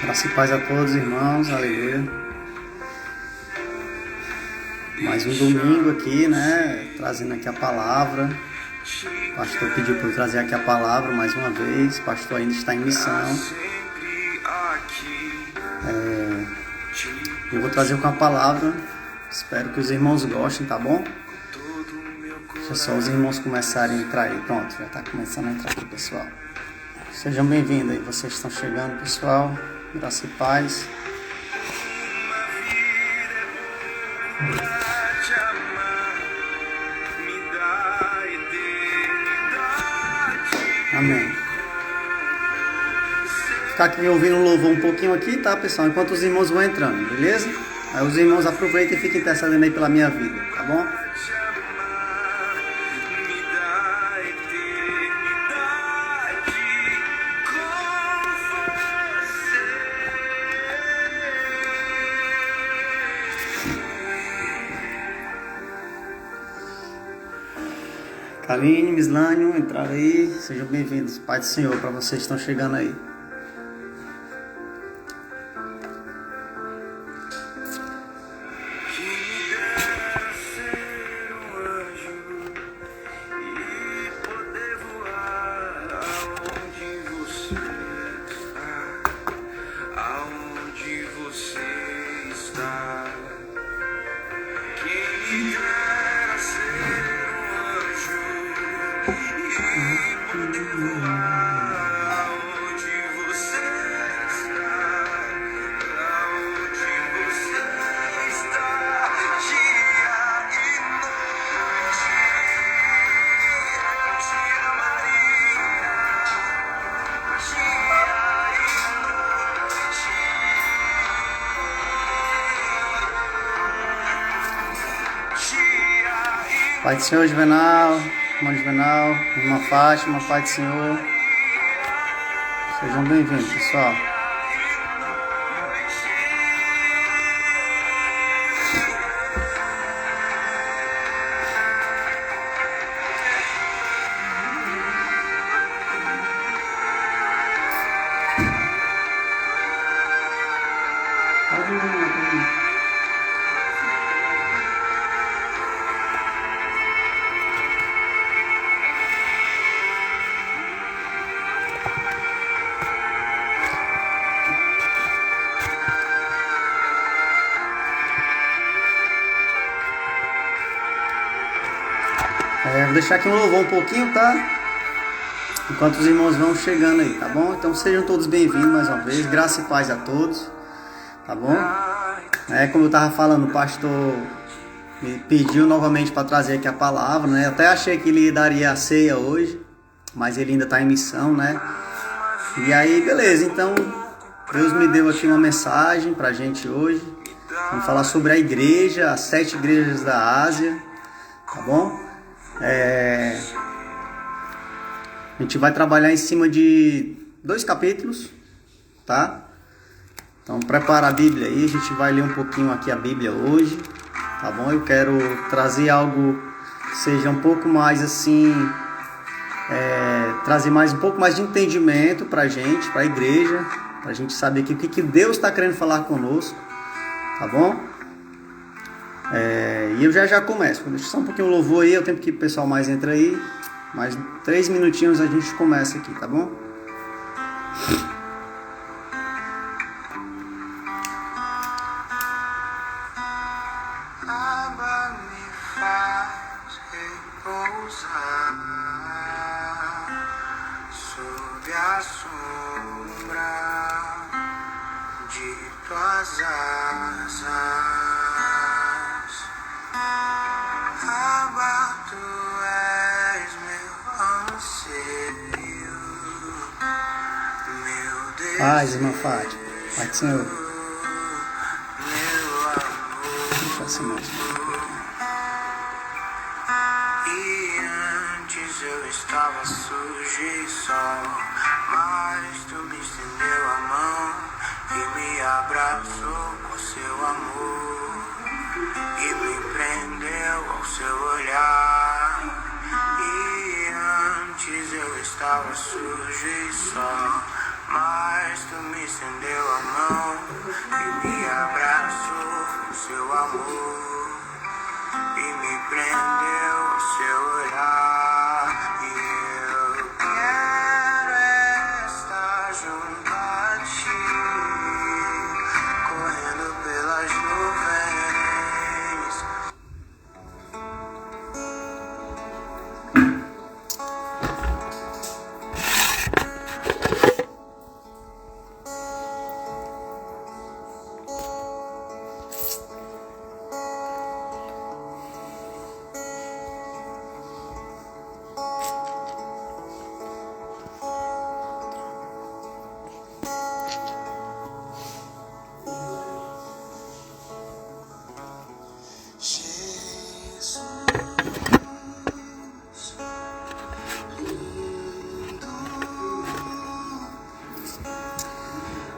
Graça e paz a todos, irmãos, aleluia. Mais um domingo aqui, né? Trazendo aqui a palavra. O pastor pediu para eu trazer aqui a palavra mais uma vez. O pastor ainda está em missão. Eu vou trazer com a palavra. Espero que os irmãos gostem, tá bom? Deixa só os irmãos começarem a entrar aí. Pronto, já está começando a entrar aqui, pessoal. Sejam bem-vindos aí, vocês estão chegando, pessoal. Graça e paz. Amém. Ficar aqui ouvindo o louvor um pouquinho aqui, tá, pessoal? Enquanto os irmãos vão entrando, beleza? Aí os irmãos aproveitem e fiquem intercedendo aí pela minha vida, tá bom? Kaline, Mislânio, entraram aí, sejam bem-vindos. Pai do Senhor, para vocês que estão chegando aí. Pai do Senhor, Juvenal, irmão Juvenal, irmã Fátima, Pai do Senhor. Sejam bem-vindos, pessoal. Vou deixar aqui um louvor um pouquinho, tá? Enquanto os irmãos vão chegando aí, tá bom? Então sejam todos bem-vindos mais uma vez. Graça e paz a todos, tá bom? Como eu tava falando, o pastor me pediu novamente para trazer aqui a palavra, né? Eu até achei que ele daria a ceia hoje, mas ele ainda tá em missão, né? E aí, beleza, então Deus me deu aqui uma mensagem pra gente hoje. Vamos falar sobre a igreja, as 7 igrejas da Ásia, tá bom? A gente vai trabalhar em cima de 2 capítulos, tá? Então prepara a Bíblia aí, a gente vai ler um pouquinho aqui a Bíblia hoje, tá bom? Eu quero trazer algo que seja um pouco mais assim, trazer um pouco mais de entendimento pra gente, pra igreja, pra gente saber aqui o que Deus está querendo falar conosco, tá bom? E eu já começo. Deixa só um pouquinho o louvor aí, é o tempo que o pessoal mais entra aí. Mais 3 minutinhos a gente começa aqui, tá bom? Água me faz repousar sob a sombra de tuas asas. Água, tu és meu anseio, meu Deus. Paz, irmã Fátima. Pai do Senhor. Meu amor. Deixa assim mesmo. E antes eu estava sujo e só, mas tu me estendeu a mão e me abraçou com seu amor e me prendeu ao seu olhar. E antes eu estava sujo e só, mas tu me estendeu a mão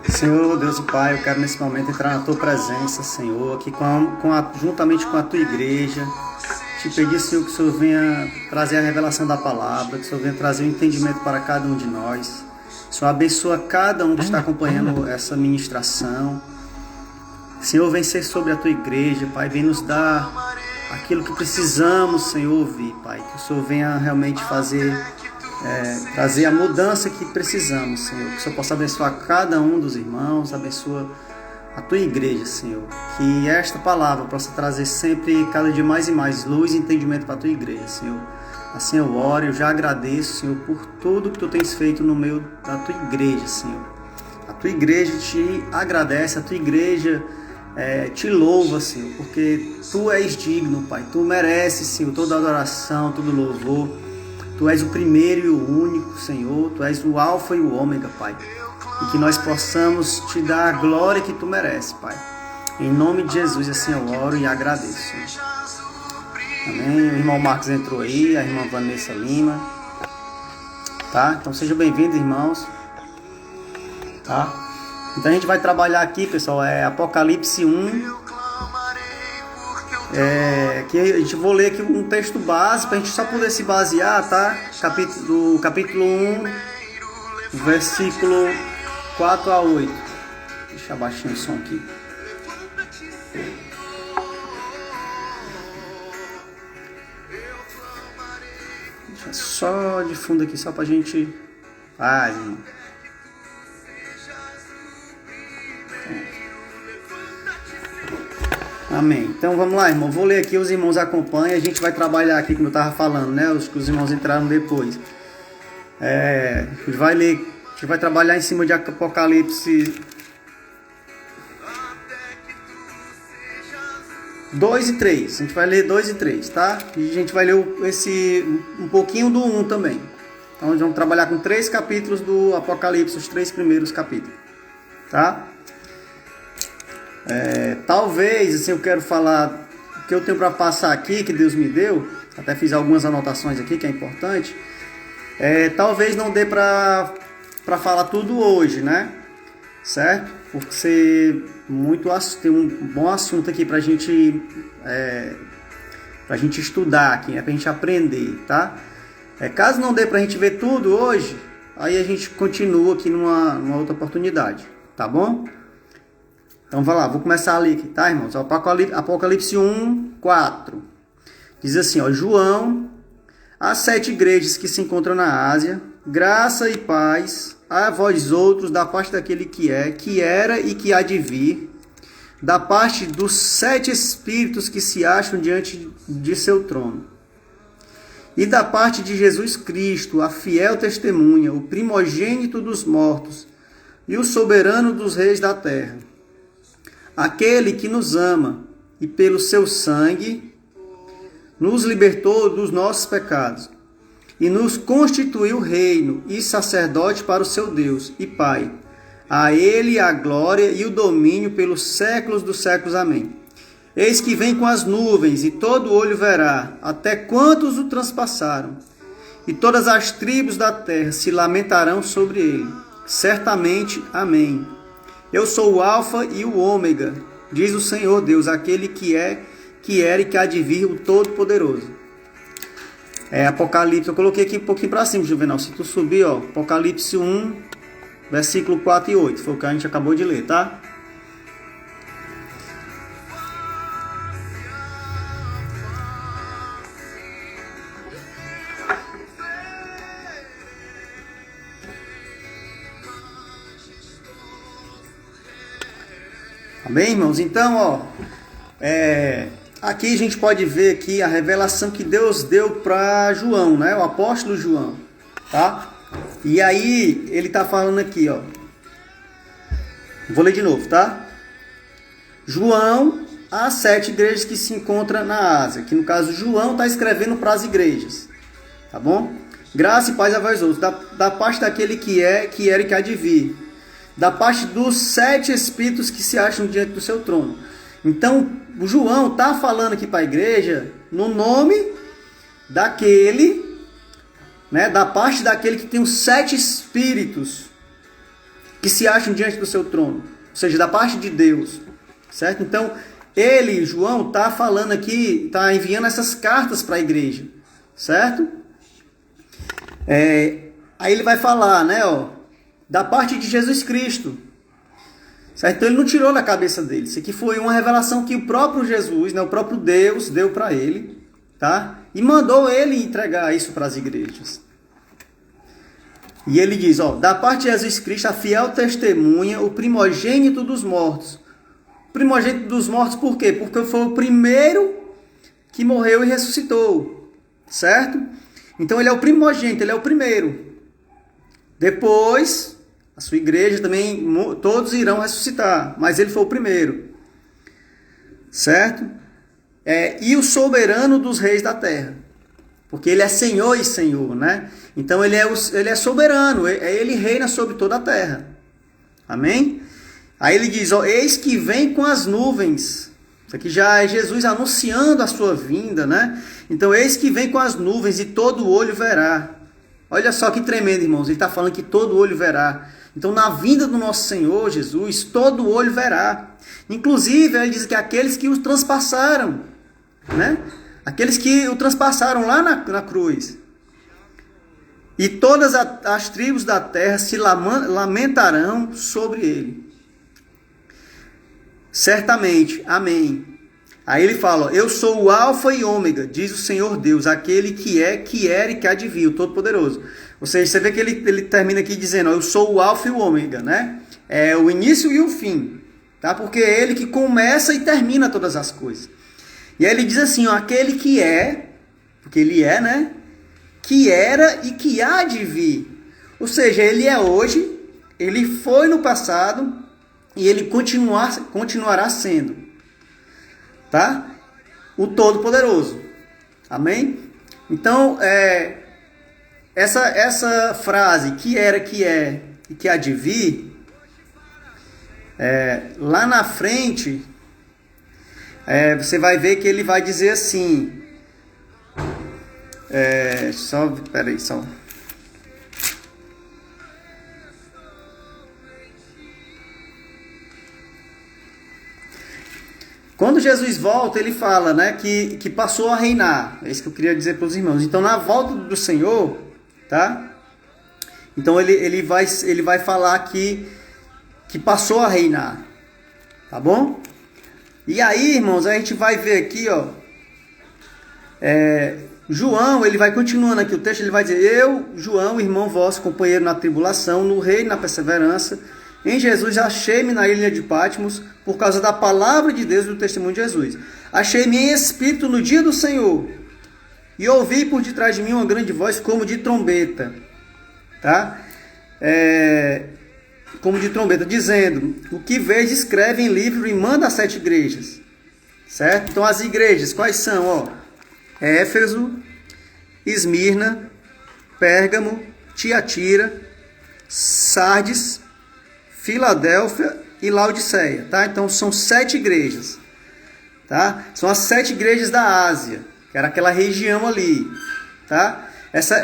Senhor, Deus e Pai, eu quero nesse momento entrar na Tua presença, Senhor, aqui juntamente com a Tua igreja. Te pedir, Senhor, que o Senhor venha trazer a revelação da palavra, que o Senhor venha trazer o entendimento para cada um de nós. Senhor, abençoa cada um que está acompanhando essa ministração. Senhor, vem ser sobre a Tua igreja, Pai, vem nos dar aquilo que precisamos, Senhor, ouvir, Pai. Que o Senhor venha realmente trazer a mudança que precisamos, Senhor. Que o Senhor possa abençoar cada um dos irmãos, abençoa a Tua igreja, Senhor. Que esta palavra possa trazer sempre, cada dia mais e mais, luz e entendimento para a Tua igreja, Senhor. Assim eu oro, eu já agradeço, Senhor, por tudo que Tu tens feito no meio da Tua igreja, Senhor. A Tua igreja te agradece, a Tua igreja te louva, Senhor, porque Tu és digno, Pai. Tu mereces, Senhor, toda adoração, todo louvor. Tu és o primeiro e o único, Senhor. Tu és o alfa e o ômega, Pai. E que nós possamos Te dar a glória que Tu mereces, Pai. Em nome de Jesus, assim eu oro e agradeço, Senhor. Amém. O irmão Marcos entrou aí, a irmã Vanessa Lima. Tá? Então sejam bem-vindos, irmãos. Tá? Então a gente vai trabalhar aqui, pessoal, Apocalipse 1. Que a gente vou ler aqui um texto base para a gente só poder se basear, tá? Capítulo 1, versículo 4 a 8. Deixa eu abaixar o som aqui. Deixa só de fundo aqui, só pra gente... irmão. Amém. Então vamos lá, irmão. Vou ler aqui, os irmãos acompanham. A gente vai trabalhar aqui, como eu estava falando, né? Os irmãos entraram depois. A gente vai trabalhar em cima de Apocalipse 2 e 3. A gente vai ler 2 e 3, tá? E a gente vai ler um pouquinho do 1 também. Então nós vamos trabalhar com 3 capítulos do Apocalipse, os 3 primeiros capítulos, tá? Talvez, assim, eu quero falar o que eu tenho para passar aqui, que Deus me deu. Até fiz algumas anotações aqui, que é importante. Talvez não dê para falar tudo hoje, né? Certo? Porque tem um bom assunto aqui pra gente estudar aqui, né? Pra gente aprender, tá? Caso não dê pra gente ver tudo hoje, aí a gente continua aqui numa outra oportunidade, tá bom? Então vai lá, vou começar a ler aqui, tá, irmãos? Apocalipse 1, 4. Diz assim, ó: João, às 7 igrejas que se encontram na Ásia, graça e paz a vós outros, da parte daquele que era e que há de vir, da parte dos 7 espíritos que se acham diante de seu trono, e da parte de Jesus Cristo, a fiel testemunha, o primogênito dos mortos e o soberano dos reis da terra, aquele que nos ama e pelo seu sangue nos libertou dos nossos pecados e nos constituiu reino e sacerdote para o seu Deus e Pai. A ele a glória e o domínio pelos séculos dos séculos. Amém. Eis que vem com as nuvens, e todo olho verá, até quantos o transpassaram, e todas as tribos da terra se lamentarão sobre ele. Certamente. Amém. Eu sou o Alfa e o Ômega, diz o Senhor Deus, aquele que era e que há de vir, o Todo-Poderoso. Apocalipse, eu coloquei aqui um pouquinho para cima, Juvenal. Se tu subir, ó, Apocalipse 1, versículo 4 e 8, foi o que a gente acabou de ler, tá? Amém, irmãos? Então, ó, aqui a gente pode ver aqui a revelação que Deus deu para João, né? O apóstolo João, tá? E aí, ele tá falando aqui, ó. Vou ler de novo, tá? João, às 7 igrejas que se encontram na Ásia. Que no caso, João está escrevendo para as igrejas, tá bom? Graça e paz a vós outros, da parte daquele que era e que há de vir, da parte dos 7 espíritos que se acham diante do seu trono. Então, o João está falando aqui para a igreja no nome daquele, né, da parte daquele que tem os 7 espíritos que se acham diante do seu trono, ou seja, da parte de Deus, certo? Então, ele, João, está falando aqui, está enviando essas cartas para a igreja, certo? Aí ele vai falar, né, da parte de Jesus Cristo, certo? Então ele não tirou da cabeça dele. Isso aqui foi uma revelação que o próprio Jesus, né, o próprio Deus deu para ele, tá? E mandou ele entregar isso para as igrejas. E ele diz, da parte de Jesus Cristo, a fiel testemunha, o primogênito dos mortos. O primogênito dos mortos por quê? Porque foi o primeiro que morreu e ressuscitou, certo? Então ele é o primogênito, ele é o primeiro. Depois, a sua igreja também, todos irão ressuscitar, mas ele foi o primeiro, certo? E o soberano dos reis da terra, porque ele é Senhor e Senhor, né? Então ele é soberano, ele reina sobre toda a terra, amém? Aí ele diz, eis que vem com as nuvens. Isso aqui já é Jesus anunciando a sua vinda, né? Então eis que vem com as nuvens e todo olho verá. Olha só que tremendo, irmãos. Ele está falando que todo olho verá. Então, na vinda do nosso Senhor Jesus, todo olho verá. Inclusive, ele diz que aqueles que os transpassaram, né? Aqueles que o transpassaram lá na cruz. E todas as tribos da terra se lamentarão sobre ele. Certamente. Amém. Aí ele fala, eu sou o alfa e ômega, diz o Senhor Deus, aquele que é, que era e que há de vir, o Todo-Poderoso. Ou seja, você vê que ele termina aqui dizendo, eu sou o alfa e o ômega, né? É o início e o fim, tá? Porque é ele que começa e termina todas as coisas. E aí ele diz assim, aquele que é, porque ele é, né? Que era e que há de vir. Ou seja, ele é hoje, ele foi no passado e ele continuará sendo. Tá? O Todo-Poderoso. Amém? Então, essa frase, que era, que é e que há de vir, lá na frente, você vai ver que ele vai dizer assim, peraí, só... Quando Jesus volta, ele fala, né, que passou a reinar. É isso que eu queria dizer para os irmãos. Então, na volta do Senhor, tá? Então, ele vai falar que passou a reinar. Tá bom? E aí, irmãos, a gente vai ver aqui, João, ele vai continuando aqui o texto, ele vai dizer, eu, João, irmão vosso, companheiro na tribulação, no reino e na perseverança, em Jesus achei-me na ilha de Patmos, por causa da palavra de Deus e do testemunho de Jesus. Achei-me em espírito no dia do Senhor, e ouvi por detrás de mim uma grande voz como de trombeta, tá? Como de trombeta, dizendo, o que vês escreve em livro e manda às 7 igrejas, certo? Então as igrejas, quais são? Éfeso, Esmirna, Pérgamo, Tiatira, Sardes, Filadélfia e Laodiceia, tá? Então são 7 igrejas, tá? São as 7 igrejas da Ásia, que era aquela região ali, tá? Essa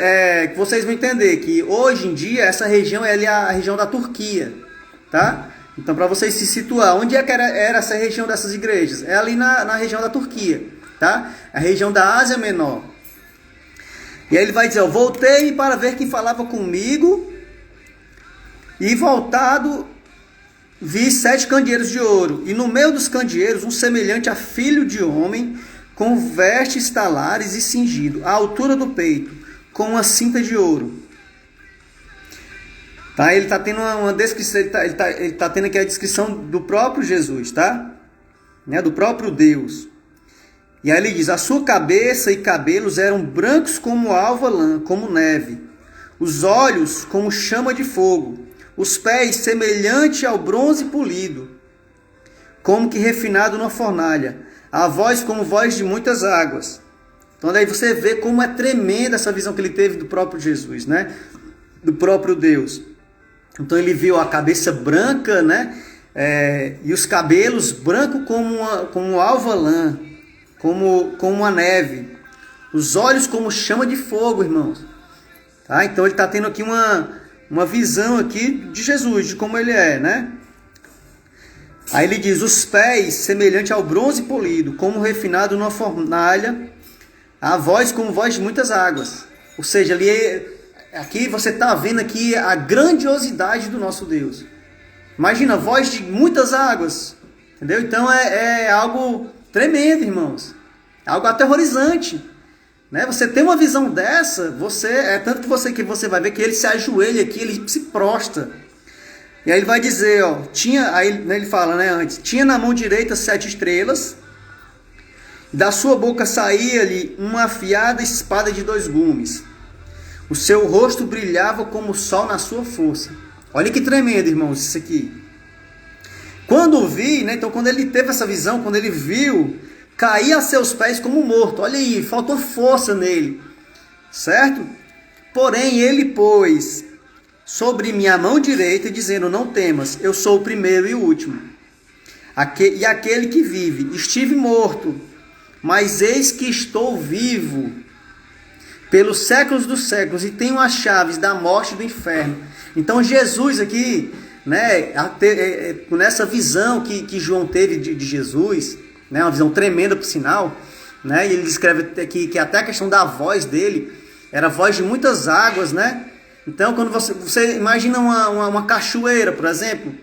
que vocês vão entender que hoje em dia essa região é a região da Turquia, tá? Então para vocês se situar, onde é que era essa região dessas igrejas? É ali na região da Turquia, tá? A região da Ásia Menor. E aí ele vai dizer, voltei para ver quem falava comigo, e voltado vi 7 candeeiros de ouro, e no meio dos candeeiros um semelhante a filho de homem, com vestes talares e cingido, à altura do peito, com uma cinta de ouro. Tá? Ele está tendo uma descrição, ele tá tendo aqui a descrição do próprio Jesus, tá? Né? Do próprio Deus. E aí ele diz, a sua cabeça e cabelos eram brancos como alva lã, como neve, os olhos como chama de fogo, os pés semelhante ao bronze polido, como que refinado numa fornalha, a voz como voz de muitas águas. Então daí você vê como é tremenda essa visão que ele teve do próprio Jesus, né? Do próprio Deus. Então ele viu a cabeça branca, né? E os cabelos brancos como alva lã, como a neve, os olhos como chama de fogo, irmãos. Tá? Então ele está tendo aqui uma visão aqui de Jesus, de como ele é, né? Aí ele diz, os pés semelhante ao bronze polido, como refinado numa fornalha, a voz como voz de muitas águas. Ou seja, aqui você está vendo aqui a grandiosidade do nosso Deus. Imagina, voz de muitas águas, entendeu? Então é algo tremendo, irmãos. É algo aterrorizante, né? Você tem uma visão dessa, tanto que você vai ver que ele se ajoelha aqui, ele se prostra. E aí ele vai dizer, ó, aí ele fala, né, antes, tinha na mão direita 7 estrelas, da sua boca saía-lhe uma afiada espada de 2 gumes. O seu rosto brilhava como o sol na sua força. Olha que tremendo, irmãos, isso aqui. Quando vi, né, então quando ele teve essa visão, quando ele viu, caía a seus pés como morto. Olha aí, faltou força nele, certo? Porém ele pôs sobre minha mão direita, dizendo, não temas, eu sou o primeiro e o último. E aquele que vive, estive morto, mas eis que estou vivo pelos séculos dos séculos, e tenho as chaves da morte e do inferno. Então Jesus aqui, né, nessa visão que João teve de Jesus, né, uma visão tremenda por sinal, né, e ele descreve aqui que até a questão da voz dele era a voz de muitas águas, né? Então, quando você imagina uma cachoeira, por exemplo,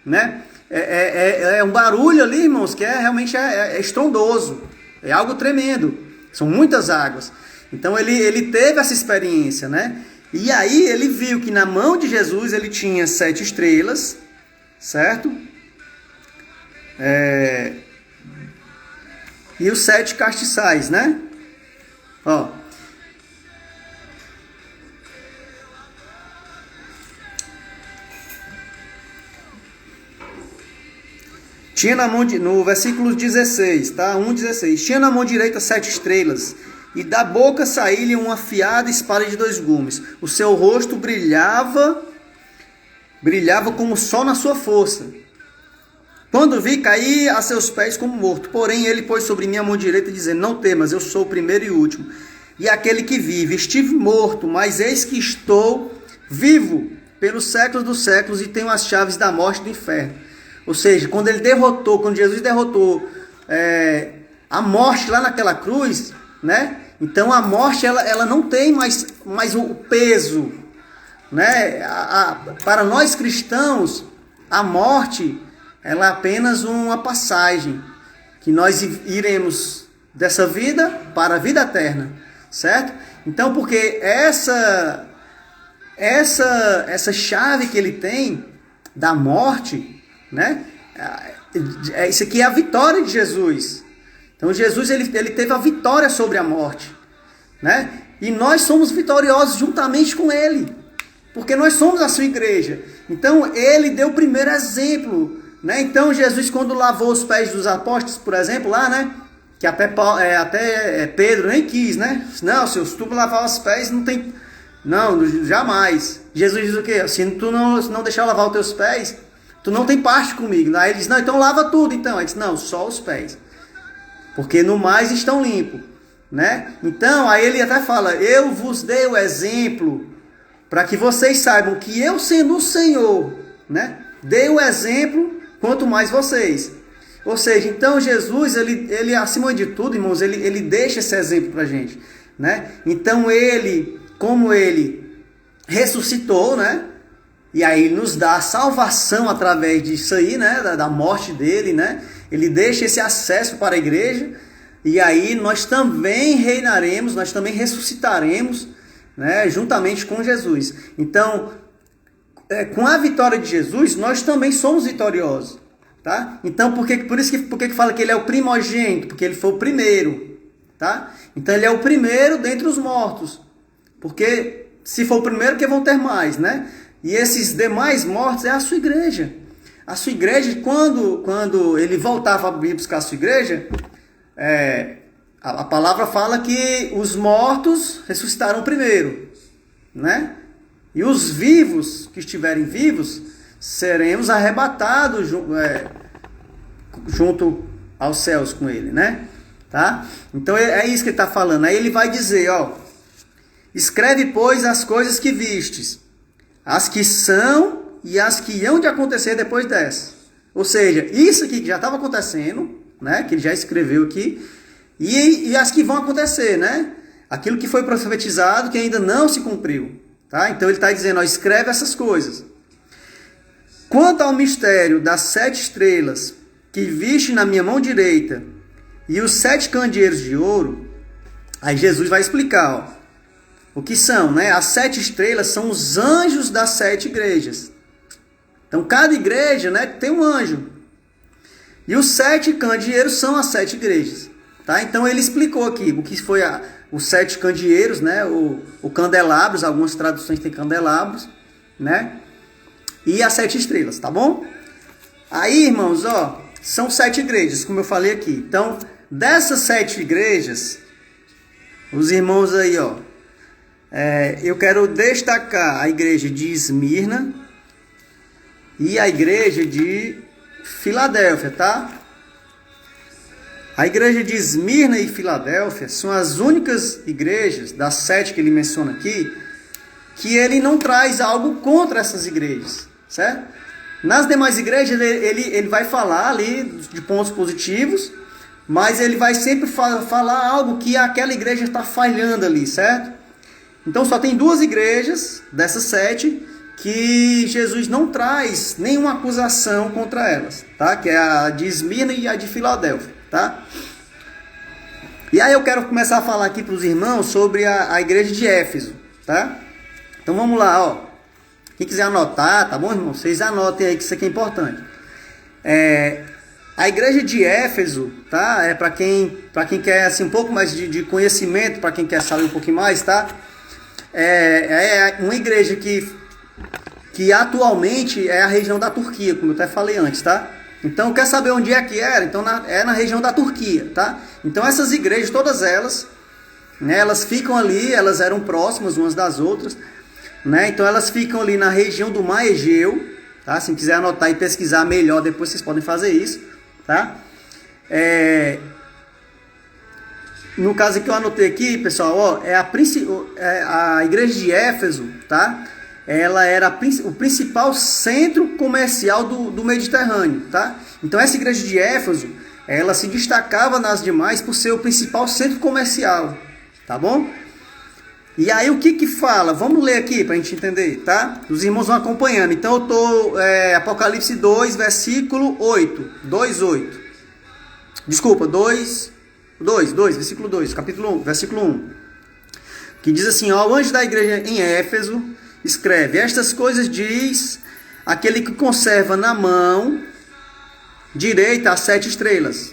né? É um barulho ali, irmãos, que realmente é estrondoso. É algo tremendo. São muitas águas. Então, ele teve essa experiência, né? E aí, ele viu que na mão de Jesus ele tinha 7 estrelas, certo? E os 7 castiçais, né? Ó. Tinha na mão, no versículo 16, tá? 1,16. Tinha na mão direita 7 estrelas, e da boca saía-lhe uma afiada espada de 2 gumes. O seu rosto brilhava como o sol na sua força. Quando vi, caí a seus pés como morto. Porém, ele pôs sobre mim a mão direita, dizendo, não temas, eu sou o primeiro e o último. E aquele que vive, estive morto, mas eis que estou vivo pelos séculos dos séculos, e tenho as chaves da morte e do inferno. Ou seja, quando Jesus derrotou a morte lá naquela cruz, né? Então a morte ela não tem mais o peso, né? Para nós cristãos, a morte ela é apenas uma passagem, que nós iremos dessa vida para a vida eterna, certo? Então, porque essa chave que ele tem da morte, né? Isso aqui é a vitória de Jesus. Então Jesus ele teve a vitória sobre a morte, né? E nós somos vitoriosos juntamente com ele, porque nós somos a sua igreja. Então ele deu o primeiro exemplo, né? Então Jesus, quando lavou os pés dos apóstolos, por exemplo, lá, né? Que até Pedro nem quis, né? Não, se tu lavar os pés, não tem... Não, jamais. Jesus diz o quê? Se tu não deixar lavar os teus pés, tu não tem parte comigo. Aí ele diz, não, então lava tudo então. Ele diz, não, só os pés, porque no mais estão limpos, né? Então, aí ele até fala, eu vos dei o exemplo, para que vocês saibam que eu, sendo o Senhor, né? Dei o exemplo, quanto mais vocês. Ou seja, então Jesus, ele acima de tudo, irmãos, ele deixa esse exemplo pra gente, né? Então ele, como ele ressuscitou, né? E aí ele nos dá a salvação através disso aí, né? Da morte dele, né? Ele deixa esse acesso para a igreja. E aí nós também reinaremos, nós também ressuscitaremos, né? Juntamente com Jesus. Então, com a vitória de Jesus, nós também somos vitoriosos, tá? Então, por que fala que ele é o primogênito? Porque ele foi o primeiro, tá? Então ele é o primeiro dentre os mortos. Porque se for o primeiro, que vão ter mais, né? E esses demais mortos é a sua igreja. A sua igreja, quando ele voltava para buscar a sua igreja, a palavra fala que os mortos ressuscitarão primeiro, né? E os vivos, que estiverem vivos, seremos arrebatados junto aos céus com ele, né? Tá? Então é isso que ele está falando. Aí ele vai dizer, ó, escreve, pois, as coisas que vistes, as que são e as que hão de acontecer depois dessa. Ou seja, isso aqui que já estava acontecendo, né, que ele já escreveu aqui, e as que vão acontecer, né? Aquilo que foi profetizado que ainda não se cumpriu. Tá? Então ele está dizendo, ó, escreve essas coisas. Quanto ao mistério das 7 estrelas que viste na minha mão direita e os 7 candeeiros de ouro, aí Jesus vai explicar, ó, o que são, né? As 7 estrelas são os anjos das 7 igrejas. Então cada igreja, né, tem um anjo. E os 7 candeeiros são as 7 igrejas. Tá? Então ele explicou aqui o que foi os 7 candeeiros, né? O candelabros, algumas traduções têm candelabros, né? E as 7 estrelas, tá bom? Aí, irmãos, ó, são 7 igrejas, como eu falei aqui. Então, dessas 7 igrejas, os irmãos aí, ó, eu quero destacar a igreja de Esmirna e a igreja de Filadélfia, tá? A igreja de Esmirna e Filadélfia são as únicas igrejas, das 7 que ele menciona aqui, que ele não traz algo contra essas igrejas, certo? Nas demais igrejas ele vai falar ali de pontos positivos, mas ele vai sempre falar algo que aquela igreja está falhando ali, certo? Então só tem 2 igrejas dessas 7 que Jesus não traz nenhuma acusação contra elas, tá? Que é a de Esmirna e a de Filadélfia. Tá? E aí eu quero começar a falar aqui para os irmãos sobre a igreja de Éfeso, tá? Então vamos lá, ó. Quem quiser anotar, tá bom, irmão? Vocês anotem aí que isso aqui é importante. A igreja de Éfeso, tá? É para quem quer assim, um pouco mais de conhecimento, para quem quer saber um pouquinho mais, tá? É uma igreja que atualmente é a região da Turquia, como eu até falei antes, tá? Então, quer saber onde é que era? Então, é na região da Turquia, tá? Então, essas igrejas, todas elas, né, elas ficam ali, elas eram próximas umas das outras, né? Então, elas ficam ali na região do Mar Egeu, tá? Se quiser anotar e pesquisar melhor, depois vocês podem fazer isso, tá? No caso que eu anotei aqui, pessoal, ó, a igreja de Éfeso, tá? Ela era o principal centro comercial do Mediterrâneo, tá? Então essa igreja de Éfeso, ela se destacava nas demais por ser o principal centro comercial, tá bom? E aí o que fala? Vamos ler aqui para a gente entender, tá? Os irmãos vão acompanhando. Então eu tô Apocalipse 2, versículo 8, 2:8. Desculpa, versículo 2, capítulo 1, versículo 1. Que diz assim, ó, o anjo da igreja em Éfeso escreve, estas coisas diz aquele que conserva na mão direita as 7 estrelas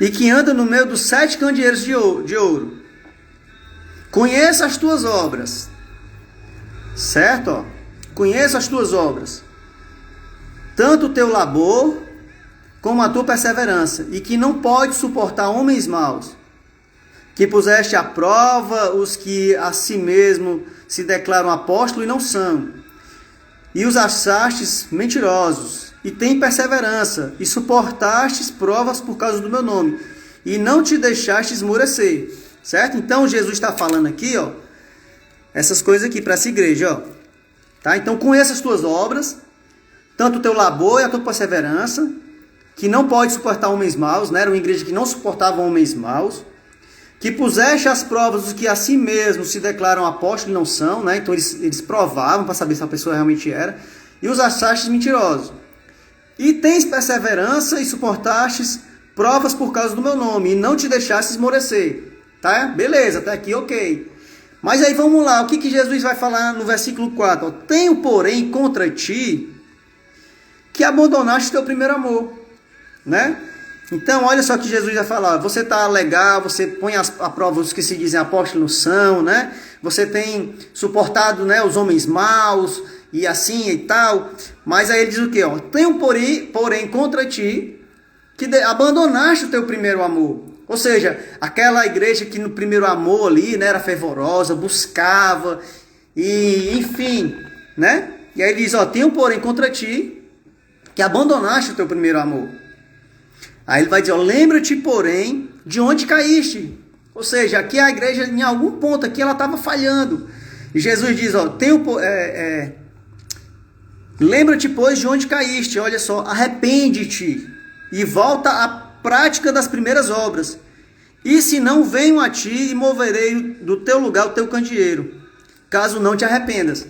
e que anda no meio dos 7 candeeiros de ouro. Conheça as tuas obras, certo? Ó? Conheça as tuas obras, tanto o teu labor como a tua perseverança, e que não pode suportar homens maus, que puseste à prova os que a si mesmo se declaram apóstolos e não são, e os achastes mentirosos, e tem perseverança, e suportastes provas por causa do meu nome, e não te deixaste esmorecer, certo? Então Jesus está falando aqui, ó, essas coisas aqui para essa igreja, ó, tá? Então conheça as tuas obras, tanto o teu labor e a tua perseverança, que não pode suportar homens maus, né? Era uma igreja que não suportava homens maus, que puseste as provas os que a si mesmos se declaram apóstolos e não são, né? Então eles provavam para saber se a pessoa realmente era, e os achastes mentirosos. E tens perseverança e suportastes provas por causa do meu nome, e não te deixaste esmorecer. Tá? Beleza, até aqui ok. Mas aí vamos lá, o que Jesus vai falar no versículo 4? Ó, tenho, porém, contra ti que abandonaste teu primeiro amor, né? Então, olha só que Jesus vai falar, você está legal, você põe a prova os que se dizem apóstolos são, né? Você tem suportado, né, os homens maus e assim e tal. Mas aí ele diz o quê? Ó, tenho, porém, contra ti que abandonaste o teu primeiro amor. Ou seja, aquela igreja que no primeiro amor ali, né, era fervorosa, buscava, e enfim, né? E aí ele diz, ó, tenho, porém, contra ti que abandonaste o teu primeiro amor. Aí ele vai dizer, ó, lembra-te, porém, de onde caíste. Ou seja, aqui a igreja, em algum ponto aqui, ela estava falhando. E Jesus diz, ó, lembra-te, pois, de onde caíste, olha só, arrepende-te e volta à prática das primeiras obras. E se não, venho a ti e moverei do teu lugar o teu candeeiro, caso não te arrependas.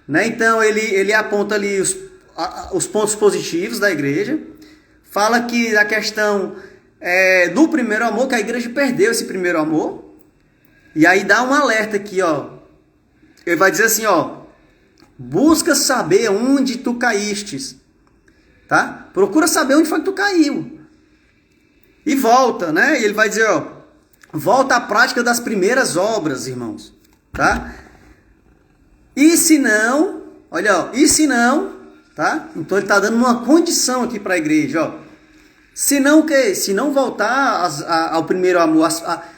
Né? Então ele aponta ali os pontos positivos da igreja, fala que da questão do primeiro amor, que a igreja perdeu esse primeiro amor, e aí dá um alerta aqui, ó. Ele vai dizer assim, ó, busca saber onde tu caístes, tá? Procura saber onde foi que tu caiu. E volta, né? E ele vai dizer, ó, volta à prática das primeiras obras, irmãos, tá? E se não, olha, ó, e se não, tá? Então ele está dando uma condição aqui para a igreja, ó. Se não o quê? Se não voltar ao primeiro amor,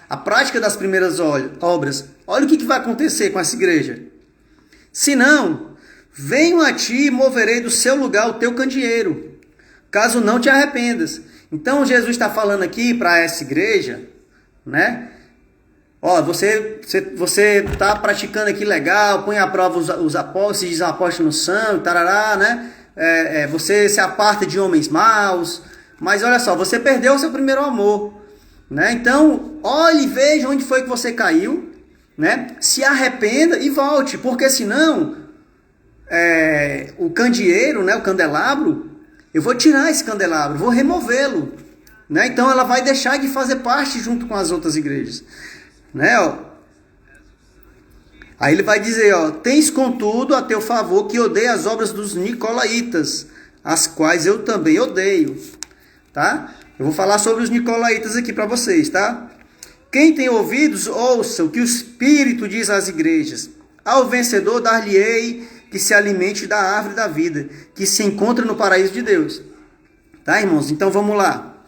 a prática das primeiras obras, olha o que vai acontecer com essa igreja. Se não, venho a ti e moverei do seu lugar o teu candeeiro, caso não te arrependas. Então Jesus está falando aqui para essa igreja, né? Ó, você está praticando aqui legal, põe à prova os apóstolos, se diz apóstolo no sangue, tarará, né? Você se aparta de homens maus, mas olha só, você perdeu o seu primeiro amor, né? Então, olhe e veja onde foi que você caiu, né? Se arrependa e volte, porque senão o candeeiro, né? O candelabro, eu vou tirar esse candelabro, vou removê-lo, né? Então ela vai deixar de fazer parte junto com as outras igrejas, né? Ó. Aí ele vai dizer, ó, tens contudo a teu favor que odeia as obras dos nicolaítas, as quais eu também odeio, tá? Eu vou falar sobre os nicolaítas aqui para vocês, tá? Quem tem ouvidos, ouça o que o Espírito diz às igrejas. Ao vencedor dar-lhe-ei que se alimente da árvore da vida, que se encontra no paraíso de Deus. Tá, irmãos? Então vamos lá.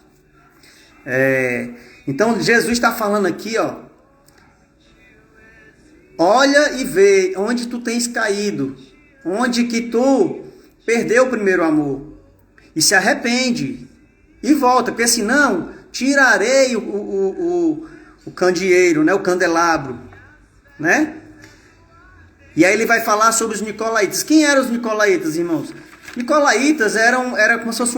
Então Jesus está falando aqui, ó. Olha e vê onde tu tens caído, onde que tu perdeu o primeiro amor, e se arrepende e volta, porque senão tirarei o candeeiro, né, o candelabro, né? E aí ele vai falar sobre os nicolaítas. Quem eram os nicolaítas, irmãos? Nicolaítas era como se fosse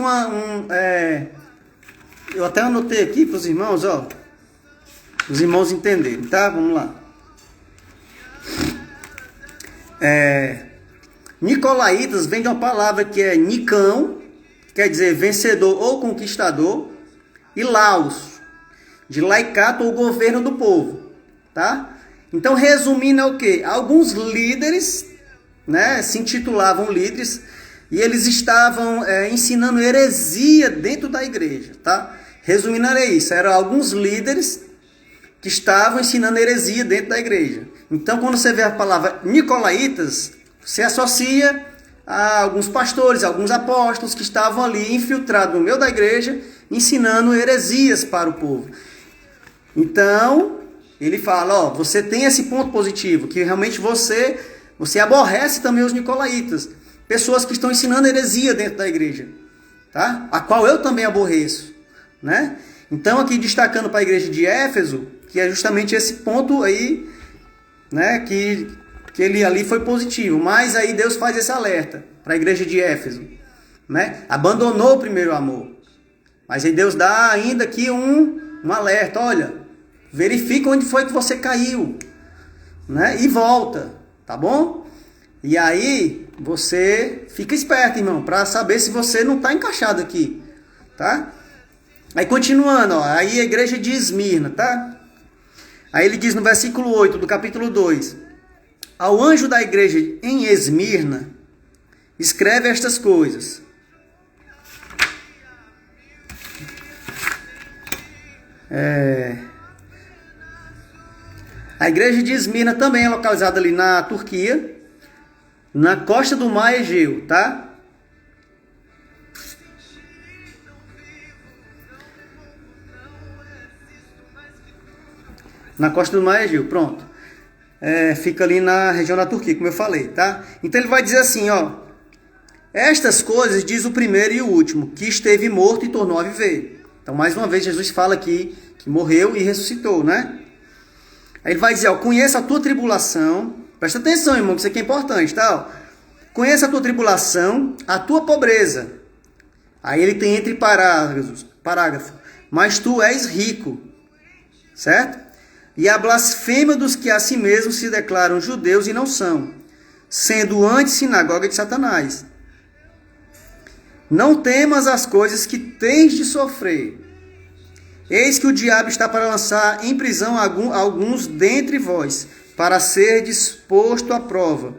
eu até anotei aqui para os irmãos, ó, os irmãos entenderem, tá? Vamos lá. Nicolaítas vem de uma palavra que é Nicão, quer dizer vencedor ou conquistador, e Laos, de laicato ou governo do povo, tá? Então, resumindo, é o quê? Alguns líderes, né, se intitulavam líderes, e eles estavam ensinando heresia dentro da igreja, tá? Resumindo, era isso, eram alguns líderes que estavam ensinando heresia dentro da igreja. Então, quando você vê a palavra nicolaítas, você associa a alguns pastores, alguns apóstolos que estavam ali infiltrados no meio da igreja, ensinando heresias para o povo. Então, ele fala, ó, você tem esse ponto positivo, que realmente você aborrece também os nicolaítas, pessoas que estão ensinando heresia dentro da igreja, tá? A qual eu também aborreço, né? Então, aqui destacando para a igreja de Éfeso, que é justamente esse ponto aí, né, que ele ali foi positivo, mas aí Deus faz esse alerta para a igreja de Éfeso, né? Abandonou o primeiro amor, mas aí Deus dá ainda aqui um alerta, olha, verifica onde foi que você caiu, né? E volta, tá bom? E aí você fica esperto, irmão, para saber se você não está encaixado aqui, tá? Aí continuando, ó, aí a igreja de Esmirna, tá? Aí ele diz no versículo 8 do capítulo 2: ao anjo da igreja em Esmirna, escreve estas coisas. A igreja de Esmirna também é localizada ali na Turquia, na costa do mar Egeu, tá? Na costa do mar Egeu, pronto. Fica ali na região da Turquia, como eu falei, tá? Então ele vai dizer assim, ó: estas coisas diz o primeiro e o último, que esteve morto e tornou a viver. Então, mais uma vez, Jesus fala aqui que morreu e ressuscitou, né? Aí ele vai dizer, ó: conheça a tua tribulação Presta atenção, irmão, que isso aqui é importante, tá? Conheça a tua tribulação, a tua pobreza. Aí ele tem entre parágrafo. Mas tu és rico, certo? E a blasfêmia dos que a si mesmos se declaram judeus e não são, sendo antes sinagoga de Satanás. Não temas as coisas que tens de sofrer. Eis que o diabo está para lançar em prisão alguns dentre vós, para ser disposto à prova.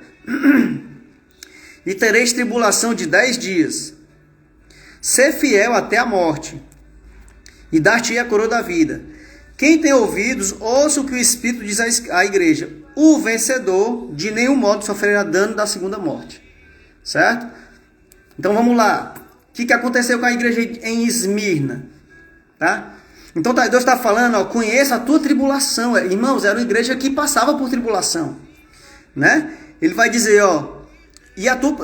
E tereis tribulação de 10 dias. Sê fiel até a morte, e dar-te a coroa da vida. Quem tem ouvidos, ouça o que o Espírito diz à igreja. O vencedor de nenhum modo sofrerá dano da segunda morte. Certo? Então vamos lá. O que aconteceu com a igreja em Esmirna? Tá? Então Deus está falando, ó, conheça a tua tribulação. Irmãos, era uma igreja que passava por tribulação. Né? Ele vai dizer, ó,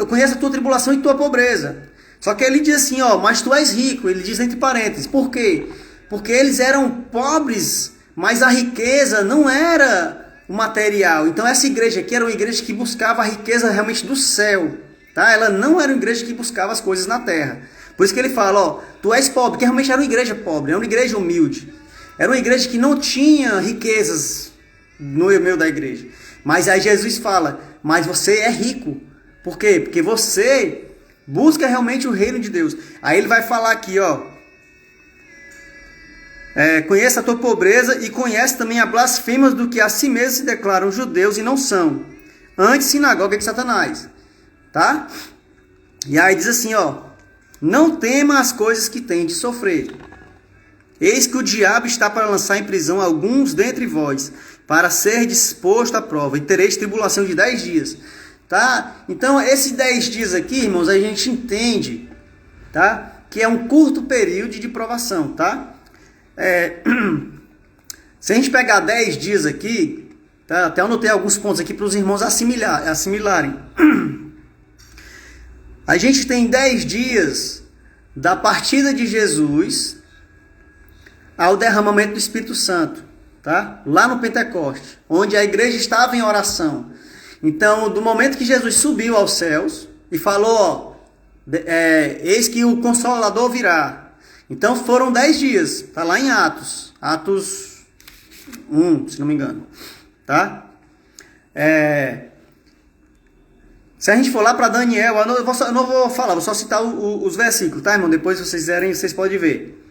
conheça a tua tribulação e tua pobreza. Só que ele diz assim, ó, mas tu és rico. Ele diz entre parênteses. Por quê? Porque eles eram pobres, mas a riqueza não era o material. Então essa igreja aqui era uma igreja que buscava a riqueza realmente do céu. Tá? Ela não era uma igreja que buscava as coisas na terra. Por isso que ele fala, ó, tu és pobre, porque realmente era uma igreja pobre, era uma igreja humilde. Era uma igreja que não tinha riquezas no meio da igreja. Mas aí Jesus fala, mas você é rico. Por quê? Porque você busca realmente o reino de Deus. Aí ele vai falar aqui, ó. Conheça a tua pobreza e conhece também a blasfêmia do que a si mesmos se declaram judeus e não são. Antes sinagoga de Satanás. Tá? E aí diz assim, ó. Não tema as coisas que tem de sofrer. Eis que o diabo está para lançar em prisão alguns dentre vós, para ser disposto à prova, e tereis tribulação de 10 dias. Tá? Então, esses 10 dias aqui, irmãos, a gente entende, tá? Que é um curto período de provação, tá? Se a gente pegar 10 dias aqui, tá? Até anotei alguns pontos aqui para os irmãos assimilarem. A gente tem 10 dias da partida de Jesus ao derramamento do Espírito Santo, tá? Lá no Pentecoste, onde a igreja estava em oração. Então, do momento que Jesus subiu aos céus e falou, ó, eis que o Consolador virá. Então foram 10 dias, está lá em Atos 1, se não me engano. Tá? Se a gente for lá para Daniel, eu não vou falar, vou só citar os versículos, tá, irmão? Depois, se vocês quiserem, vocês podem ver.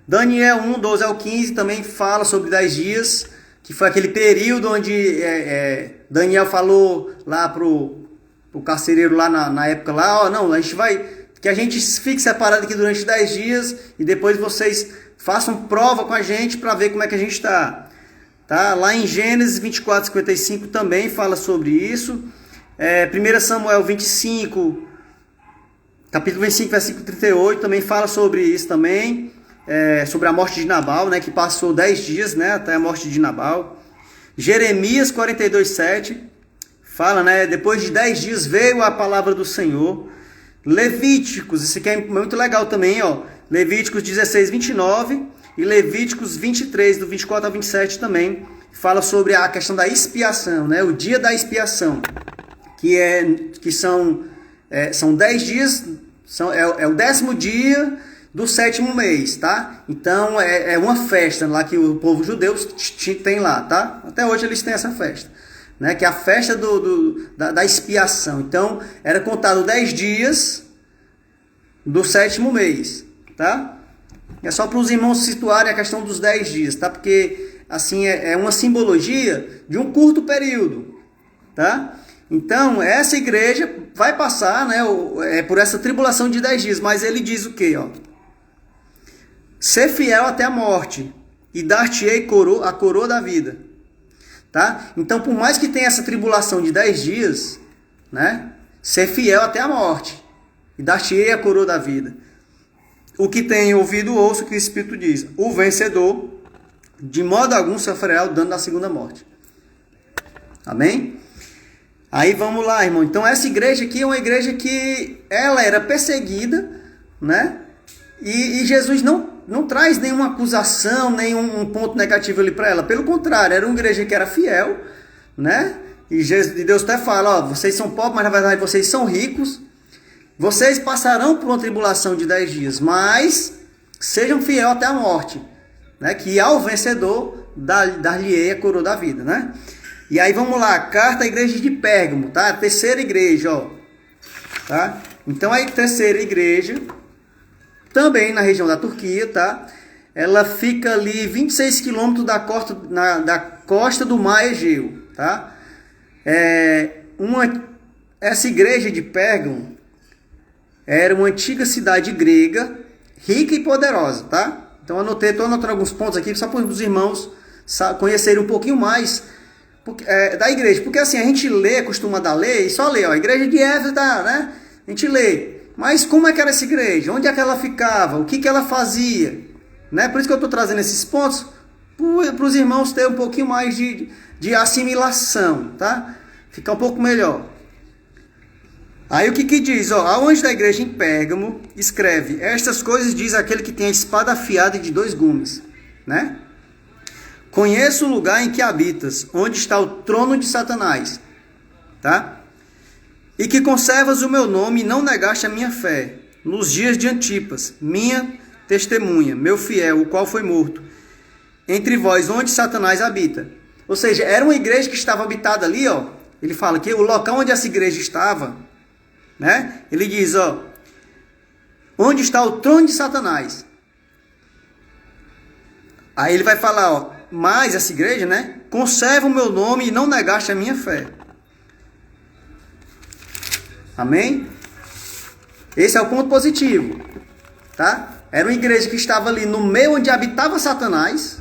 Daniel 1, 12 ao 15 também fala sobre 10 dias, que foi aquele período onde Daniel falou lá pro carcereiro lá na época lá, ó, não, que a gente fique separado aqui durante 10 dias e depois vocês façam prova com a gente para ver como é que a gente está. Tá? Lá em Gênesis 24, 55 também fala sobre isso. 1 Samuel 25, capítulo 25, versículo 38, também fala sobre isso também. Sobre a morte de Nabal, né, que passou 10 dias, né, até a morte de Nabal. Jeremias 42, 7 fala, né, depois de 10 dias veio a palavra do Senhor. Levíticos, isso aqui é muito legal também, ó. Levíticos 16, 29 e Levíticos 23, do 24 ao 27 também, fala sobre a questão da expiação, né, o dia da expiação, que são 10 dias, é o 10º dia do 7º mês, tá? Então é uma festa lá que o povo judeu tem lá, tá? Até hoje eles têm essa festa, né? Que é a festa da expiação. Então era contado 10 dias do 7º mês, tá? É só para os irmãos situarem a questão dos 10 dias, tá? Porque assim é uma simbologia de um curto período, tá? Então essa igreja vai passar, né, por essa tribulação de 10 dias, mas ele diz o quê, ó? Ser fiel até a morte, e dar-te-ei a coroa da vida. Tá? Então, por mais que tenha essa tribulação de 10 dias, né? Ser fiel até a morte, e dar-te-ei a coroa da vida. O que tem ouvido, ouça o que o Espírito diz. O vencedor, de modo algum, sofrerá o dano da segunda morte. Amém? Aí vamos lá, irmão. Então, essa igreja aqui é uma igreja que ela era perseguida, né? E Jesus não traz nenhuma acusação, nenhum ponto negativo ali para ela. Pelo contrário, era uma igreja que era fiel, né? E Deus até fala, ó, vocês são pobres, mas na verdade vocês são ricos. Vocês passarão por uma tribulação de 10 dias, mas sejam fiéis até a morte, né? Que ao vencedor dar-lhe-ei a coroa da vida, né? E aí vamos lá, carta à igreja de Pérgamo, tá? A terceira igreja, ó. Tá? Então a terceira igreja, também na região da Turquia, tá? Ela fica ali 26 quilômetros da costa do mar Egeu, tá? Essa igreja de Pérgamo era uma antiga cidade grega, rica e poderosa, tá? Então estou anotando alguns pontos aqui só para os irmãos conhecerem um pouquinho mais da igreja. Porque assim, a gente costuma ler e só lê, ó, a igreja de Éfeso, tá, né? A gente lê. Mas como é que era essa igreja? Onde é que ela ficava? O que ela fazia? Né? Por isso que eu estou trazendo esses pontos para os irmãos terem um pouquinho mais de assimilação, tá? Ficar um pouco melhor. Aí o que diz? Ó, ao anjo da igreja em Pérgamo, escreve: estas coisas diz aquele que tem a espada afiada e de 2 gumes, né? Conheço o lugar em que habitas, onde está o trono de Satanás, tá? E que conservas o meu nome e não negaste a minha fé, nos dias de Antipas, minha testemunha, meu fiel, o qual foi morto, entre vós, onde Satanás habita. Ou seja, era uma igreja que estava habitada ali, ó. Ele fala que o local onde essa igreja estava, né? Ele diz, ó, onde está o trono de Satanás. Aí ele vai falar, ó, mas essa igreja, né? Conserva o meu nome e não negaste a minha fé. Amém? Esse é o ponto positivo, tá? Era uma igreja que estava ali no meio onde habitava Satanás,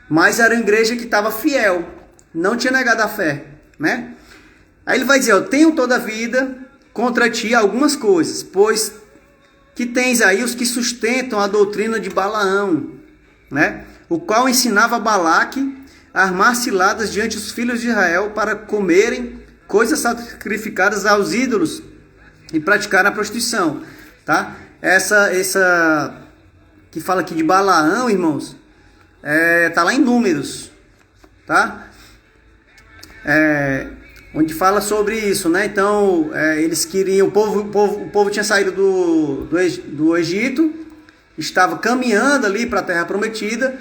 mas era uma igreja que estava fiel, não tinha negado a fé, né? Aí ele vai dizer, ó, tenho toda a vida contra ti algumas coisas, pois que tens aí os que sustentam a doutrina de Balaão, né? O qual ensinava Balaque a armar ciladas diante dos filhos de Israel para comerem coisas sacrificadas aos ídolos e praticarem a prostituição, tá? Essa que fala aqui de Balaão, irmãos, tá lá em Números, tá? Onde fala sobre isso, né? Então, eles queriam, o povo tinha saído do Egito, estava caminhando ali para a Terra Prometida,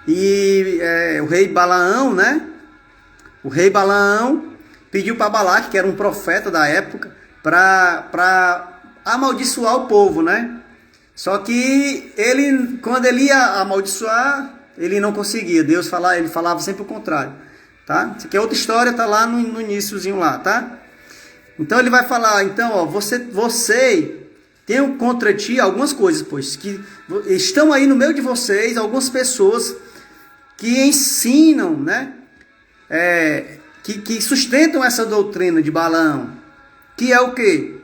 e o rei Balaão, né? O rei Balaão pediu para Balaque, que era um profeta da época, para amaldiçoar o povo, né? Só que quando ele ia amaldiçoar, ele não conseguia. Ele falava sempre o contrário, tá? Isso aqui é outra história, tá lá no iniciozinho lá, tá? Então ele vai falar, então, ó, você tem contra ti algumas coisas, pois que estão aí no meio de vocês algumas pessoas que ensinam, né? Que sustentam essa doutrina de Balaão, que é o quê?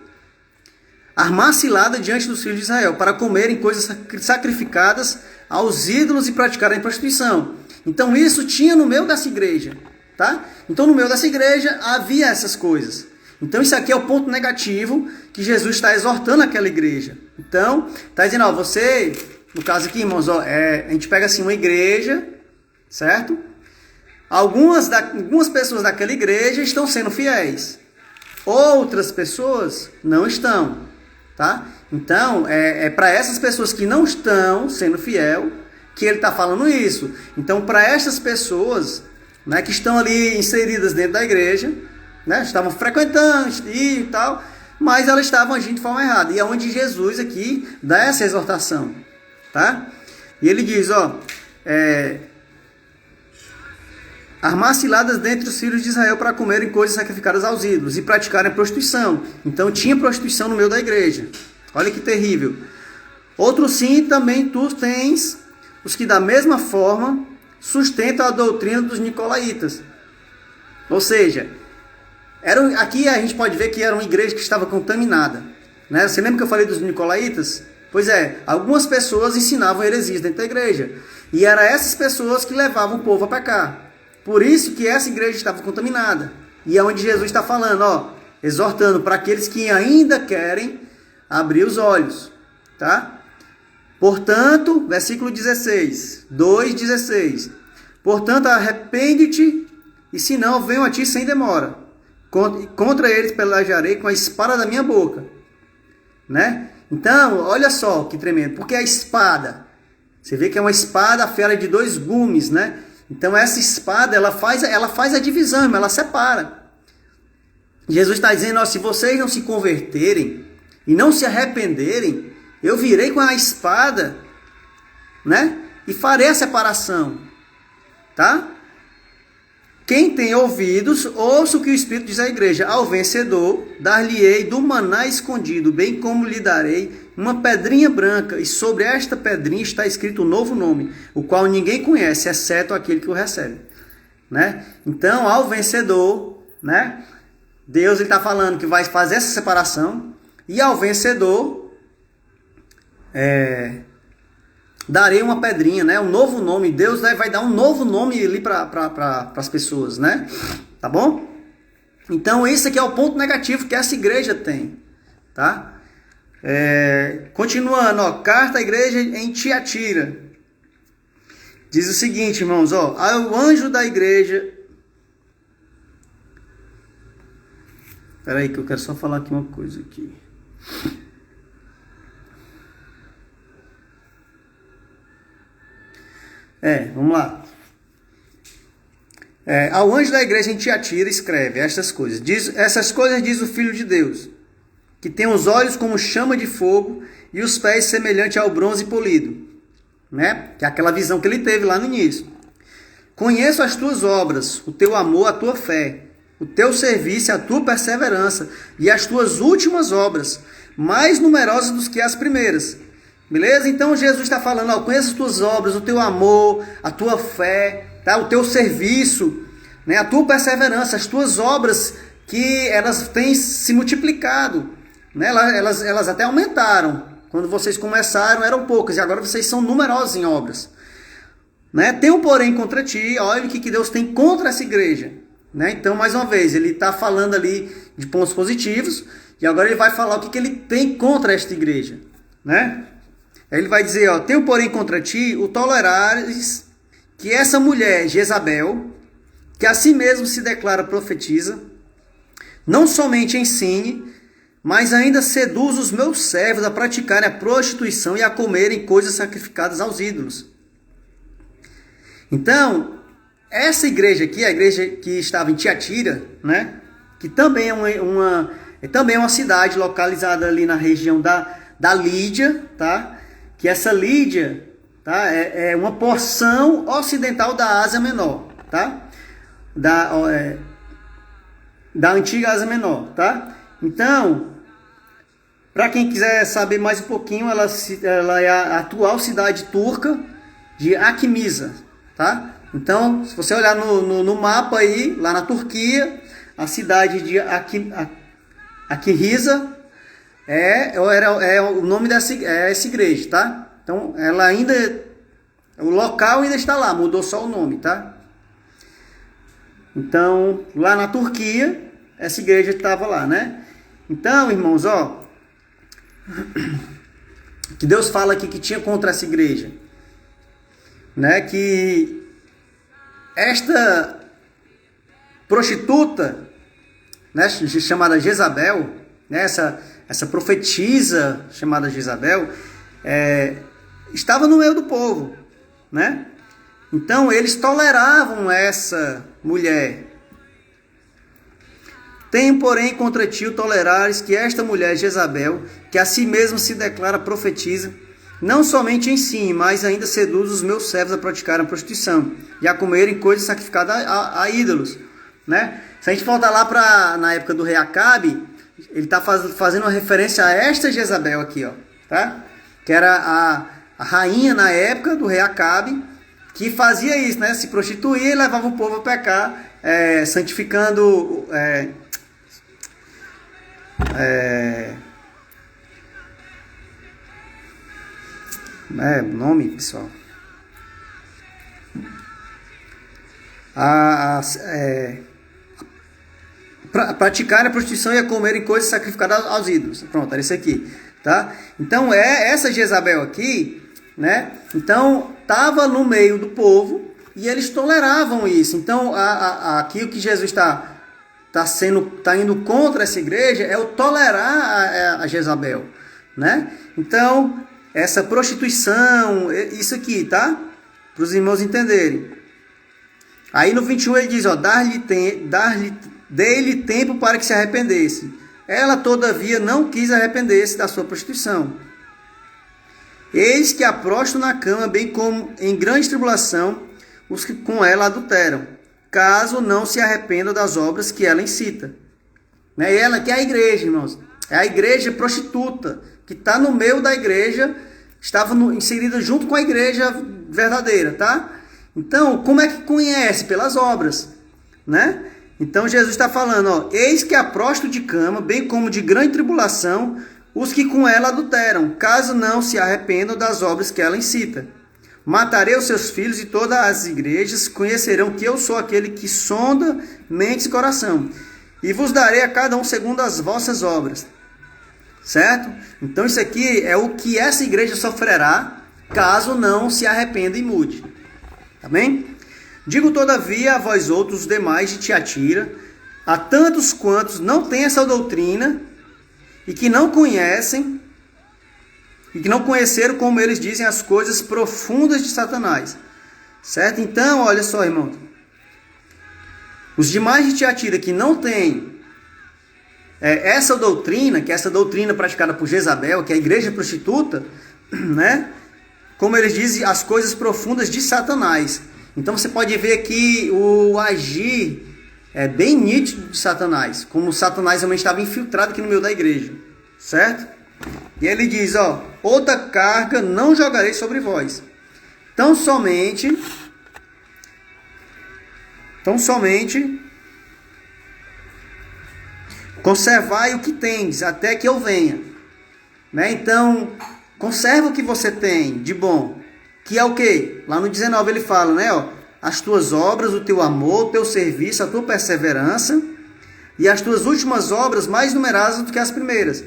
Armar cilada diante dos filhos de Israel, para comerem coisas sacrificadas aos ídolos e praticarem prostituição. Então isso tinha no meio dessa igreja, tá? Então no meio dessa igreja havia essas coisas. Então isso aqui é o ponto negativo que Jesus está exortando aquela igreja. Então, está dizendo, ó, você, no caso aqui, irmãos, ó, a gente pega assim uma igreja, certo? Algumas pessoas daquela igreja estão sendo fiéis. Outras pessoas não estão, tá? Então, para essas pessoas que não estão sendo fiel que ele está falando isso. Então, para essas pessoas, né, que estão ali inseridas dentro da igreja, né, estavam frequentando e tal, mas elas estavam agindo de forma errada. E é onde Jesus aqui dá essa exortação, tá? E ele diz, ó, armar ciladas dentre os filhos de Israel para comerem coisas sacrificadas aos ídolos e praticarem prostituição. Então tinha prostituição no meio da igreja. Olha que terrível. Outro sim, também tu tens os que da mesma forma sustentam a doutrina dos nicolaítas. Ou seja, aqui a gente pode ver que era uma igreja que estava contaminada, né? Você lembra que eu falei dos nicolaítas? Pois algumas pessoas ensinavam heresias dentro da igreja. E eram essas pessoas que levavam o povo a pecar. Por isso que essa igreja estava contaminada. E é onde Jesus está falando, ó, exortando para aqueles que ainda querem abrir os olhos, tá? Portanto, versículo 16, 2:16. Portanto, arrepende-te e se não, eu venho a ti sem demora. Contra eles pelejarei com a espada da minha boca. Né? Então, olha só que tremendo. Porque a espada, você vê que é uma espada afiada de 2 gumes, né? Então essa espada, ela faz a divisão, ela separa. Jesus está dizendo, ó, se vocês não se converterem e não se arrependerem, eu virei com a espada, né? E farei a separação, tá? Quem tem ouvidos, ouça o que o Espírito diz à igreja. Ao vencedor, dar-lhe-ei do maná escondido, bem como lhe darei uma pedrinha branca, e sobre esta pedrinha está escrito um novo nome, o qual ninguém conhece, exceto aquele que o recebe. Né? Então, ao vencedor, né? Deus está falando que vai fazer essa separação, e ao vencedor, darei uma pedrinha, né? Um novo nome. Deus vai dar um novo nome ali para as pessoas, né? Tá bom? Então, esse aqui é o ponto negativo que essa igreja tem, tá? Continuando, ó, carta à igreja em Tiatira. Diz o seguinte, irmãos, ó, ao anjo da igreja. Espera aí que eu quero só falar aqui uma coisa aqui. Vamos lá. Ao anjo da igreja em Tiatira escreve estas coisas. Essas coisas diz o Filho de Deus, que tem os olhos como chama de fogo e os pés semelhante ao bronze polido. Né? Que é aquela visão que ele teve lá no início. Conheço as tuas obras, o teu amor, a tua fé, o teu serviço, a tua perseverança e as tuas últimas obras, mais numerosas do que as primeiras. Beleza? Então Jesus está falando, ó, conheço as tuas obras, o teu amor, a tua fé, tá? O teu serviço, né? A tua perseverança, as tuas obras, que elas têm se multiplicado, né? Elas até aumentaram. Quando vocês começaram eram poucas, e agora vocês são numerosos em obras. Né? Tenho, porém, contra ti, olha o que Deus tem contra essa igreja. Né? Então, mais uma vez, ele está falando ali de pontos positivos, e agora ele vai falar o que ele tem contra esta igreja. Né? Aí ele vai dizer, ó, tenho, porém, contra ti o tolerares que essa mulher, Jezabel, que a si mesmo se declara profetiza, não somente ensine, mas ainda seduz os meus servos a praticarem a prostituição e a comerem coisas sacrificadas aos ídolos. Então, essa igreja aqui, a igreja que estava em Tiatira, né, que também é uma cidade localizada ali na região da Lídia, tá? Que essa Lídia, tá, é uma porção ocidental da Ásia Menor, tá? Da antiga Ásia Menor, tá? Então, para quem quiser saber mais um pouquinho, ela é a atual cidade turca de Akmisa, tá? Então, se você olhar no mapa aí, lá na Turquia, a cidade de Akmisa o nome dessa igreja, tá? Então, ela ainda, o local ainda está lá, mudou só o nome, tá? Então, lá na Turquia, essa igreja estava lá, né? Então, irmãos, ó, que Deus fala aqui que tinha contra essa igreja, né? Que esta prostituta, né, chamada Jezabel, né, essa profetisa chamada Jezabel, estava no meio do povo, né? Então eles toleravam essa mulher. Tenho, porém, contra ti o tolerares que esta mulher Jezabel, que a si mesma se declara profetiza, não somente ensine, mas ainda seduz os meus servos a praticarem a prostituição e a comerem coisas sacrificadas a ídolos. Né? Se a gente voltar lá na época do rei Acabe, ele está fazendo uma referência a esta Jezabel aqui, ó, tá? Que era a rainha na época do rei Acabe, que fazia isso, né? Se prostituía e levava o povo a pecar, santificando... nome, pessoal. Praticar a prostituição e a comerem coisas sacrificadas aos ídolos. Pronto, era isso aqui, tá? Então essa Jezabel aqui, né? Então estava no meio do povo, e eles toleravam isso. Então, aqui o que Jesus está indo contra essa igreja é o tolerar a Jezabel, né? Então, essa prostituição, isso aqui, tá? Para os irmãos entenderem. Aí no 21 ele diz, ó, dê-lhe tempo para que se arrependesse. Ela, todavia, não quis arrepender-se da sua prostituição. Eis que a prostram na cama, bem como em grande tribulação, os que com ela adulteram, caso não se arrependam das obras que ela incita. Né? E ela que é a igreja, irmãos. É a igreja prostituta, que está no meio da igreja, estava inserida junto com a igreja verdadeira, tá? Então, como é que conhece? Pelas obras, né? Então, Jesus está falando, ó, eis que a prostro de cama, bem como de grande tribulação, os que com ela adulteram, caso não se arrependam das obras que ela incita. Matarei os seus filhos e todas as igrejas conhecerão que eu sou aquele que sonda mentes e coração, e vos darei a cada um segundo as vossas obras. Certo? Então isso aqui é o que essa igreja sofrerá, caso não se arrependa e mude. Tá bem? Digo todavia a vós outros, os demais de Tiatira, a tantos quantos não têm essa doutrina, e que não conhecem, e que não conheceram, como eles dizem, as coisas profundas de Satanás. Certo? Então, olha só, irmãos. Os demais de Tiatira que não têm essa doutrina, que é essa doutrina praticada por Jezabel, que é a igreja prostituta, né? Como eles dizem, as coisas profundas de Satanás. Então você pode ver aqui o agir bem nítido de Satanás, como Satanás realmente estava infiltrado aqui no meio da igreja, certo? E ele diz, ó, outra carga não jogarei sobre vós, tão somente conservai o que tendes, até que eu venha. Né? Então, conserva o que você tem de bom, que é o quê? Lá no 19 ele fala, né? Ó, as tuas obras, o teu amor, o teu serviço, a tua perseverança, e as tuas últimas obras mais numerosas do que as primeiras.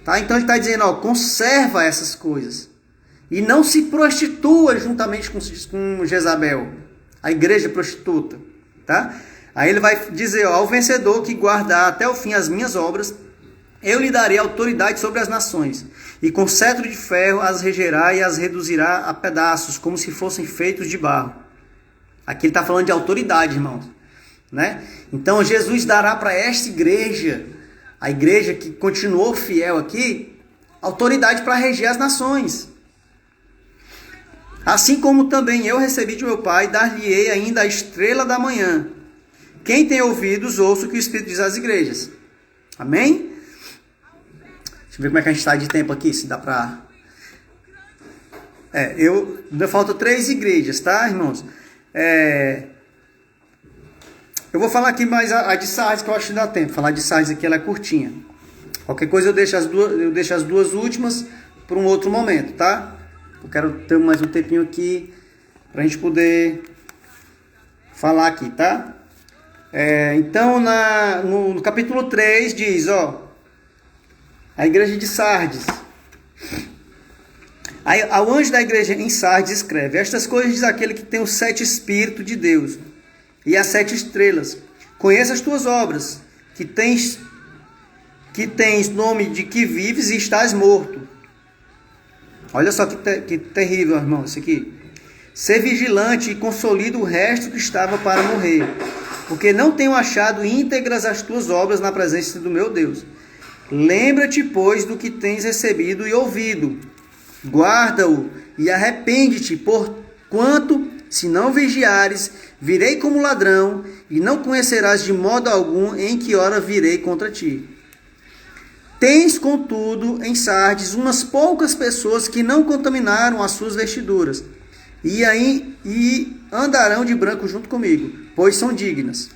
Tá? Então ele está dizendo, ó, conserva essas coisas. E não se prostitua juntamente com Jezabel, a igreja prostituta. Tá? Aí ele vai dizer, ó, ao vencedor que guardar até o fim as minhas obras, eu lhe darei autoridade sobre as nações, e com cetro de ferro as regerá e as reduzirá a pedaços, como se fossem feitos de barro. Aqui ele está falando de autoridade, irmãos. Né? Então Jesus dará para esta igreja, a igreja que continuou fiel aqui, autoridade para reger as nações. Assim como também eu recebi de meu Pai, dar-lhe-ei ainda a estrela da manhã. Quem tem ouvidos, ouça o que o Espírito diz às igrejas. Amém? Deixa eu ver como é que a gente está de tempo aqui, se dá para... ainda faltam 3 igrejas, tá, irmãos? Eu vou falar aqui mais a de Sardes, que eu acho que dá tempo. Falar de Sardes aqui, ela é curtinha. Qualquer coisa eu deixo as duas últimas para um outro momento, tá? Eu quero ter mais um tempinho aqui para a gente poder falar aqui, tá? Então, no capítulo 3 diz, ó, a igreja de Sardes. Aí, ao anjo da igreja em Sardes escreve, estas coisas diz aquele que tem os 7 Espíritos de Deus e as 7 estrelas. Conheça as tuas obras, que tens nome de que vives e estás morto. Olha só que terrível, irmão, isso aqui. Ser vigilante e consolida o resto que estava para morrer, porque não tenho achado íntegras as tuas obras na presença do meu Deus. Lembra-te, pois, do que tens recebido e ouvido. Guarda-o e arrepende-te, porquanto, se não vigiares, virei como ladrão, e não conhecerás de modo algum em que hora virei contra ti. Tens, contudo, em Sardes, umas poucas pessoas que não contaminaram as suas vestiduras, e andarão de branco junto comigo, pois são dignas.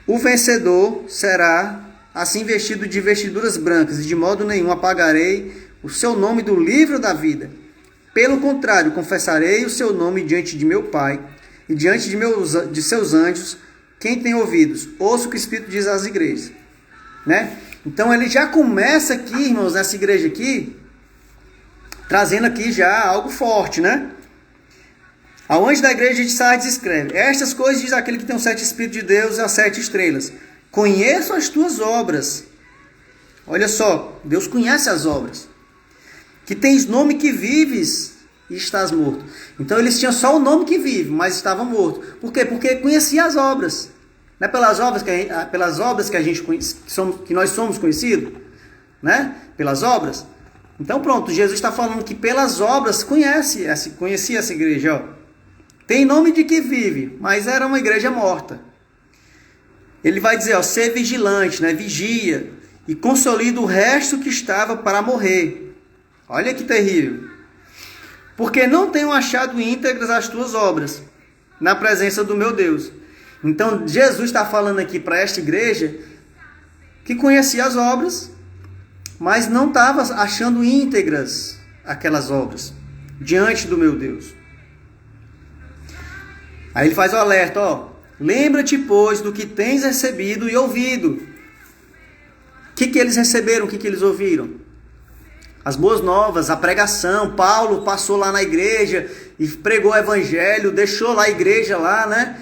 O vencedor será assim vestido de vestiduras brancas, e de modo nenhum apagarei o seu nome do livro da vida. Pelo contrário, confessarei o seu nome diante de meu Pai e diante de seus anjos. Quem tem ouvidos, ouça o que o Espírito diz às igrejas. Né? Então ele já começa aqui, irmãos, nessa igreja aqui, trazendo aqui já algo forte, né? Ao anjo da igreja de Sardes escreve: estas coisas diz aquele que tem o 7 Espíritos de Deus e as 7 estrelas. Conheço as tuas obras. Olha só, Deus conhece as obras. Que tens nome que vives e estás morto. Então eles tinham só o nome que vive, mas estavam mortos. Por quê? Porque conhecia as obras. Não é pelas obras que nós somos conhecidos, né? Pelas obras. Então pronto, Jesus está falando que pelas obras conhecia essa igreja. Ó. Tem nome de que vive, mas era uma igreja morta. Ele vai dizer, ó, ser vigilante, né? Vigia e consolida o resto que estava para morrer. Olha que terrível. Porque não tenho achado íntegras as tuas obras na presença do meu Deus. Então Jesus está falando aqui para esta igreja que conhecia as obras, mas não estava achando íntegras aquelas obras diante do meu Deus. Aí ele faz o alerta, ó. Lembra-te, pois, do que tens recebido e ouvido. O que eles receberam? O que eles ouviram? As boas novas, a pregação. Paulo passou lá na igreja e pregou o evangelho, deixou lá a igreja lá, né?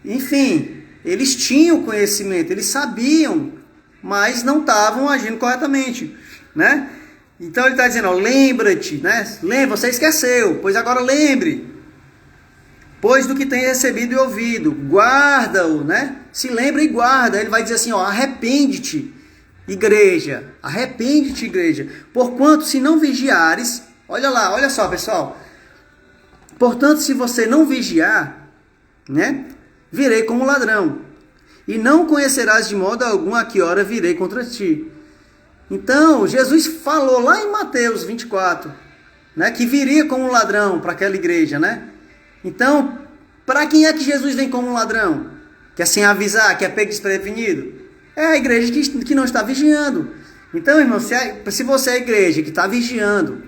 Enfim, eles tinham conhecimento, eles sabiam, mas não estavam agindo corretamente, né? Então ele está dizendo, ó, lembra-te, né? Lembra, você esqueceu, pois agora lembre. Pois do que tem recebido e ouvido, guarda-o, né? Se lembra e guarda. Ele vai dizer assim, ó, arrepende-te, igreja. Arrepende-te, igreja. Porquanto, se não vigiares, olha lá, olha só, pessoal. Portanto, se você não vigiar, né? Virei como ladrão. E não conhecerás de modo algum a que hora virei contra ti. Então, Jesus falou lá em Mateus 24, né? Que viria como ladrão para aquela igreja, né? Então, para quem é que Jesus vem como um ladrão? Que é sem avisar, que é pego desprevenido? É a igreja que não está vigiando. Então, irmão, se você é a igreja que está vigiando,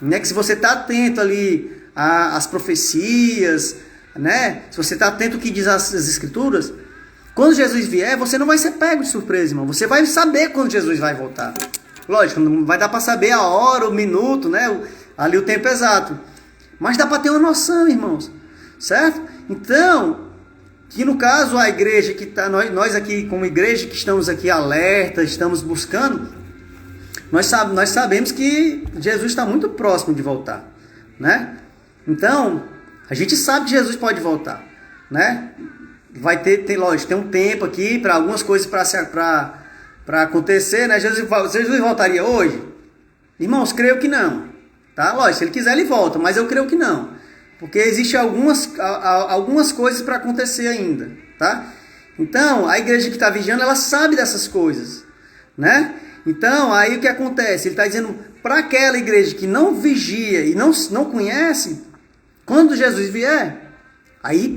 né, que se você está atento ali às profecias, né, se você está atento ao que diz as escrituras, quando Jesus vier, você não vai ser pego de surpresa, irmão. Você vai saber quando Jesus vai voltar. Lógico, não vai dar para saber a hora, o minuto, né, ali o tempo exato. Mas dá para ter uma noção, irmãos, certo? Então, que no caso a igreja que está, nós aqui como igreja que estamos aqui alerta, estamos buscando, nós sabemos que Jesus está muito próximo de voltar, né? Então, a gente sabe que Jesus pode voltar, né? Vai lógico, tem um tempo aqui para algumas coisas para acontecer, né? Jesus voltaria hoje? Irmãos, creio que não. Tá? Lógico, se ele quiser ele volta, mas eu creio que não. Porque existem algumas coisas para acontecer ainda. Tá? Então, a igreja que está vigiando, ela sabe dessas coisas. Né? Então, aí o que acontece? Ele está dizendo para aquela igreja que não vigia e não conhece, quando Jesus vier, aí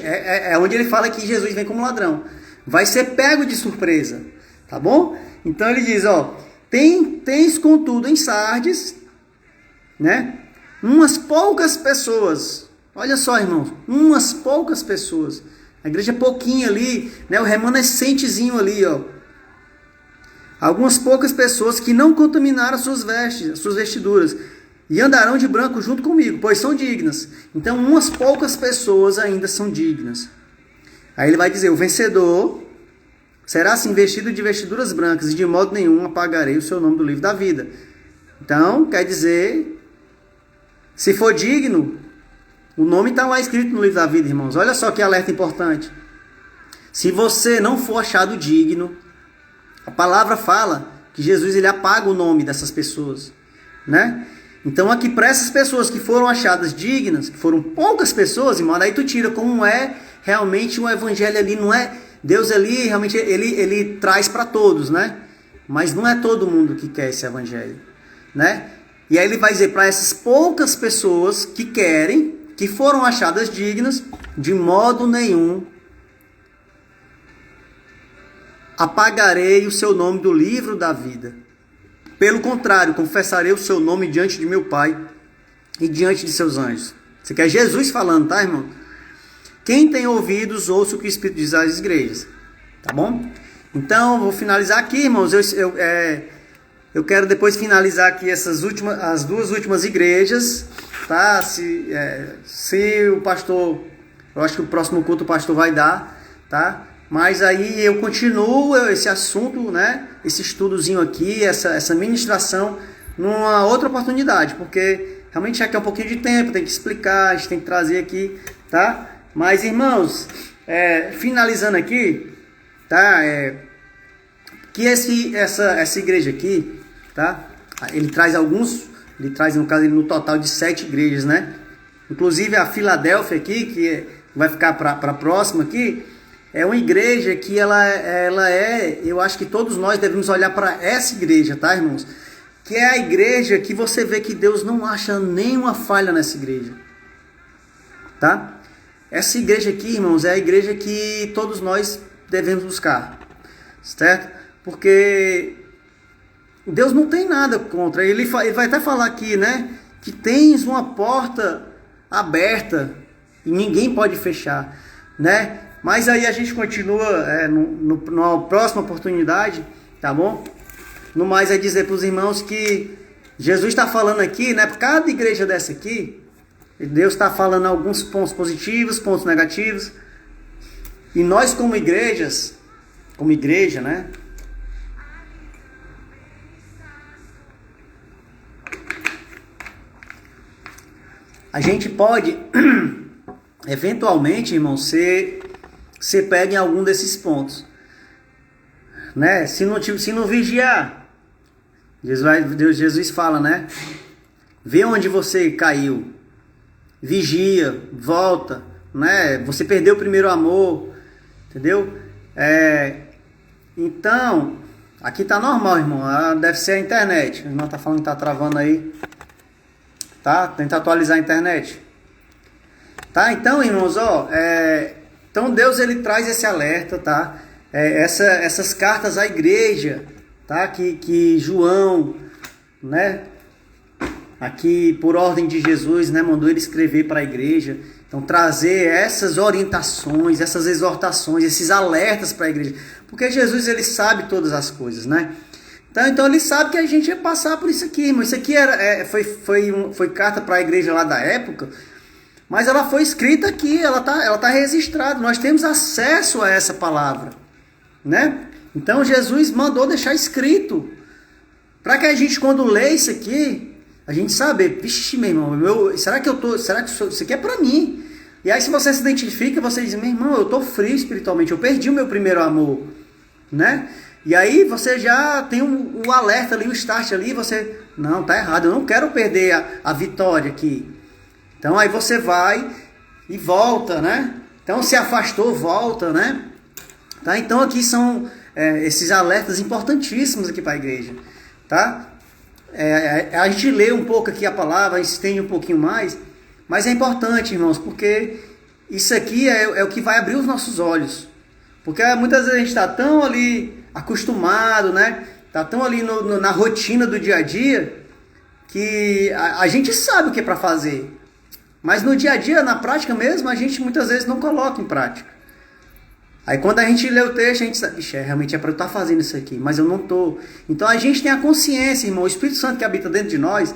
é onde ele fala que Jesus vem como ladrão. Vai ser pego de surpresa. Tá bom? Então ele diz, ó, tens contudo em Sardes, né? Umas poucas pessoas. Olha só, irmãos, umas poucas pessoas. A igreja é pouquinho ali, né? O remanescentezinho ali, ó. Algumas poucas pessoas que não contaminaram suas vestiduras e andarão de branco junto comigo, pois são dignas. Então, umas poucas pessoas ainda são dignas. Aí ele vai dizer, o vencedor será assim vestido de vestiduras brancas e de modo nenhum apagarei o seu nome do livro da vida. Então, quer dizer, se for digno, o nome está lá escrito no livro da vida, irmãos. Olha só que alerta importante. Se você não for achado digno, a palavra fala que Jesus ele apaga o nome dessas pessoas, né? Então aqui para essas pessoas que foram achadas dignas, que foram poucas pessoas, irmão, aí tu tira como é realmente um evangelho ali, não é? Deus ali realmente ele traz para todos, né? Mas não é todo mundo que quer esse evangelho, né? E aí ele vai dizer para essas poucas pessoas que querem, que foram achadas dignas, de modo nenhum apagarei o seu nome do livro da vida. Pelo contrário, confessarei o seu nome diante de meu Pai e diante de seus anjos. Isso aqui é Jesus falando, tá, irmão? Quem tem ouvidos, ouça o que o Espírito diz às igrejas. Tá bom? Então, vou finalizar aqui, irmãos. eu quero depois finalizar aqui as duas últimas igrejas, tá? Se o pastor, eu acho que o próximo culto o pastor vai dar, tá? Mas aí eu continuo esse assunto, né? Esse estudozinho aqui, essa ministração, numa outra oportunidade, porque realmente já quer um pouquinho de tempo, tem que explicar, a gente tem que trazer aqui, tá? Mas, irmãos, finalizando aqui, tá? Que essa igreja aqui, tá? Ele traz, no caso, no total de 7 igrejas, né? Inclusive a Filadélfia aqui, que vai ficar para a próxima aqui, é uma igreja que eu acho que todos nós devemos olhar para essa igreja, tá, irmãos? Que é a igreja que você vê que Deus não acha nenhuma falha nessa igreja, tá? Essa igreja aqui, irmãos, é a igreja que todos nós devemos buscar, certo? Porque Deus não tem nada contra. Ele vai até falar aqui, né? Que tens uma porta aberta e ninguém pode fechar, né? Mas aí a gente continua numa próxima oportunidade, tá bom? No mais é dizer para os irmãos que Jesus está falando aqui, né? Para cada igreja dessa aqui, Deus está falando alguns pontos positivos, pontos negativos. E nós como igreja, né? A gente pode, eventualmente, irmão, ser pega em algum desses pontos, né? Se não vigiar, Jesus fala, né? Vê onde você caiu, vigia, volta, né? Você perdeu o primeiro amor, entendeu? Então, aqui tá normal, irmão. Deve ser a internet. O irmão tá falando que tá travando aí. Tá? Tenta atualizar a internet. Tá? Então, irmãos, então Deus ele traz esse alerta, tá? Essas cartas à igreja, tá? Que João, né? Aqui por ordem de Jesus, né? Mandou ele escrever para a igreja. Então trazer essas orientações, essas exortações, esses alertas para a igreja. Porque Jesus ele sabe todas as coisas, né? Então ele sabe que a gente ia passar por isso aqui, irmão. Isso aqui foi carta para a igreja lá da época, mas ela foi escrita aqui, ela tá registrada. Nós temos acesso a essa palavra, né? Então Jesus mandou deixar escrito, para que a gente quando lê isso aqui, a gente sabe, vixe, meu irmão, será que isso aqui é para mim? E aí se você se identifica, você diz, meu irmão, eu tô frio espiritualmente, eu perdi o meu primeiro amor, né? E aí você já tem o alerta ali, o start ali, você, não, tá errado, eu não quero perder a vitória aqui. Então aí você vai e volta, né? Então se afastou, volta, né? Tá? Então aqui são esses alertas importantíssimos aqui para a igreja, tá? A gente lê um pouco aqui a palavra, a gente estende um pouquinho mais, mas é importante, irmãos, porque isso aqui é o que vai abrir os nossos olhos. Porque muitas vezes a gente está tão ali acostumado, né? Tá tão ali na rotina do dia a dia que a gente sabe o que é para fazer. Mas no dia a dia, na prática mesmo, a gente muitas vezes não coloca em prática. Aí quando a gente lê o texto, a gente sabe, realmente é para eu estar fazendo isso aqui, mas eu não estou. Então a gente tem a consciência, irmão, o Espírito Santo que habita dentro de nós,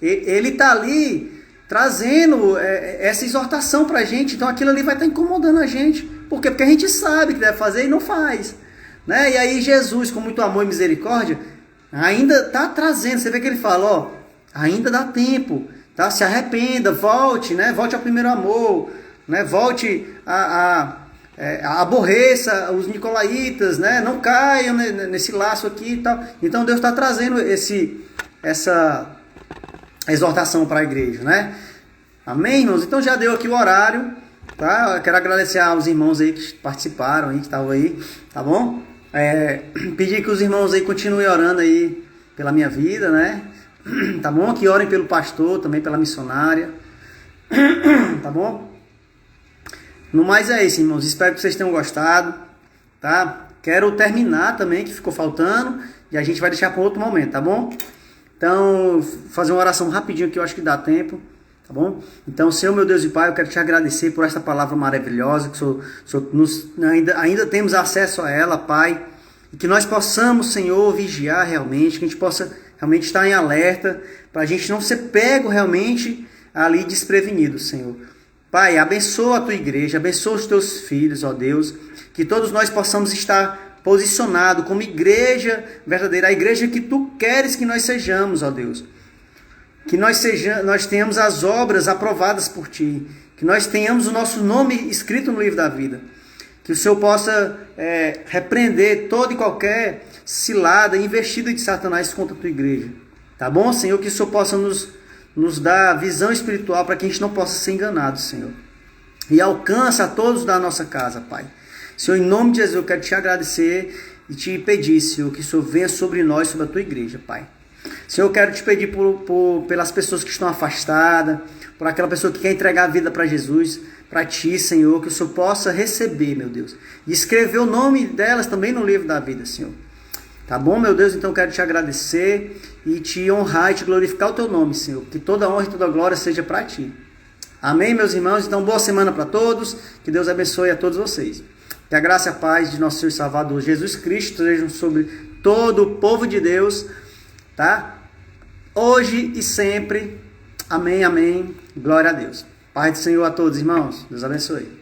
ele está ali trazendo essa exortação para a gente, então aquilo ali vai estar incomodando a gente. Por quê? Porque a gente sabe que deve fazer e não faz. Né? E aí Jesus, com muito amor e misericórdia, ainda está trazendo, você vê que ele fala, ainda dá tempo, tá? Se arrependa, volte, né? Volte ao primeiro amor, né? Volte aborreça os nicolaítas, né? Não caiam nesse laço aqui e tal. Então Deus está trazendo essa exortação para a igreja, né? Amém, irmãos? Então já deu aqui o horário, tá? Eu quero agradecer aos irmãos aí que participaram, aí, que estavam aí, tá bom? Pedir que os irmãos aí continuem orando aí pela minha vida, né? Tá bom? Que orem pelo pastor, também pela missionária, tá bom? No mais é isso, irmãos. Espero que vocês tenham gostado, tá? Quero terminar também, que ficou faltando, e a gente vai deixar para outro momento, tá bom? Então, fazer uma oração rapidinho que eu acho que dá tempo, tá bom? Então, Senhor, meu Deus e Pai, eu quero te agradecer por essa palavra maravilhosa, que ainda temos acesso a ela, Pai. E que nós possamos, Senhor, vigiar realmente, que a gente possa realmente estar em alerta, para a gente não ser pego realmente ali desprevenido, Senhor. Pai, abençoa a tua igreja, abençoa os teus filhos, ó Deus, que todos nós possamos estar posicionados como igreja verdadeira, a igreja que tu queres que nós sejamos, ó Deus. Que nós tenhamos as obras aprovadas por ti, que nós tenhamos o nosso nome escrito no livro da vida. Que o Senhor possa repreender toda e qualquer cilada, investida de Satanás contra a tua igreja. Tá bom, Senhor? Que o Senhor possa nos dar visão espiritual para que a gente não possa ser enganado, Senhor. E alcança a todos da nossa casa, Pai. Senhor, em nome de Jesus, eu quero te agradecer e te pedir, Senhor, que o Senhor venha sobre nós, sobre a tua igreja, Pai. Senhor, eu quero te pedir pelas pessoas que estão afastadas, por aquela pessoa que quer entregar a vida para Jesus, para ti, Senhor, que o Senhor possa receber, meu Deus, e escrever o nome delas também no livro da vida, Senhor. Tá bom, meu Deus? Então eu quero te agradecer e te honrar e te glorificar o teu nome, Senhor. Que toda honra e toda glória seja para ti. Amém, meus irmãos? Então, boa semana para todos. Que Deus abençoe a todos vocês. Que a graça e a paz de nosso Senhor e Salvador Jesus Cristo sejam sobre todo o povo de Deus, tá? Hoje e sempre. Amém, amém. Glória a Deus. Paz do Senhor a todos, irmãos. Deus abençoe.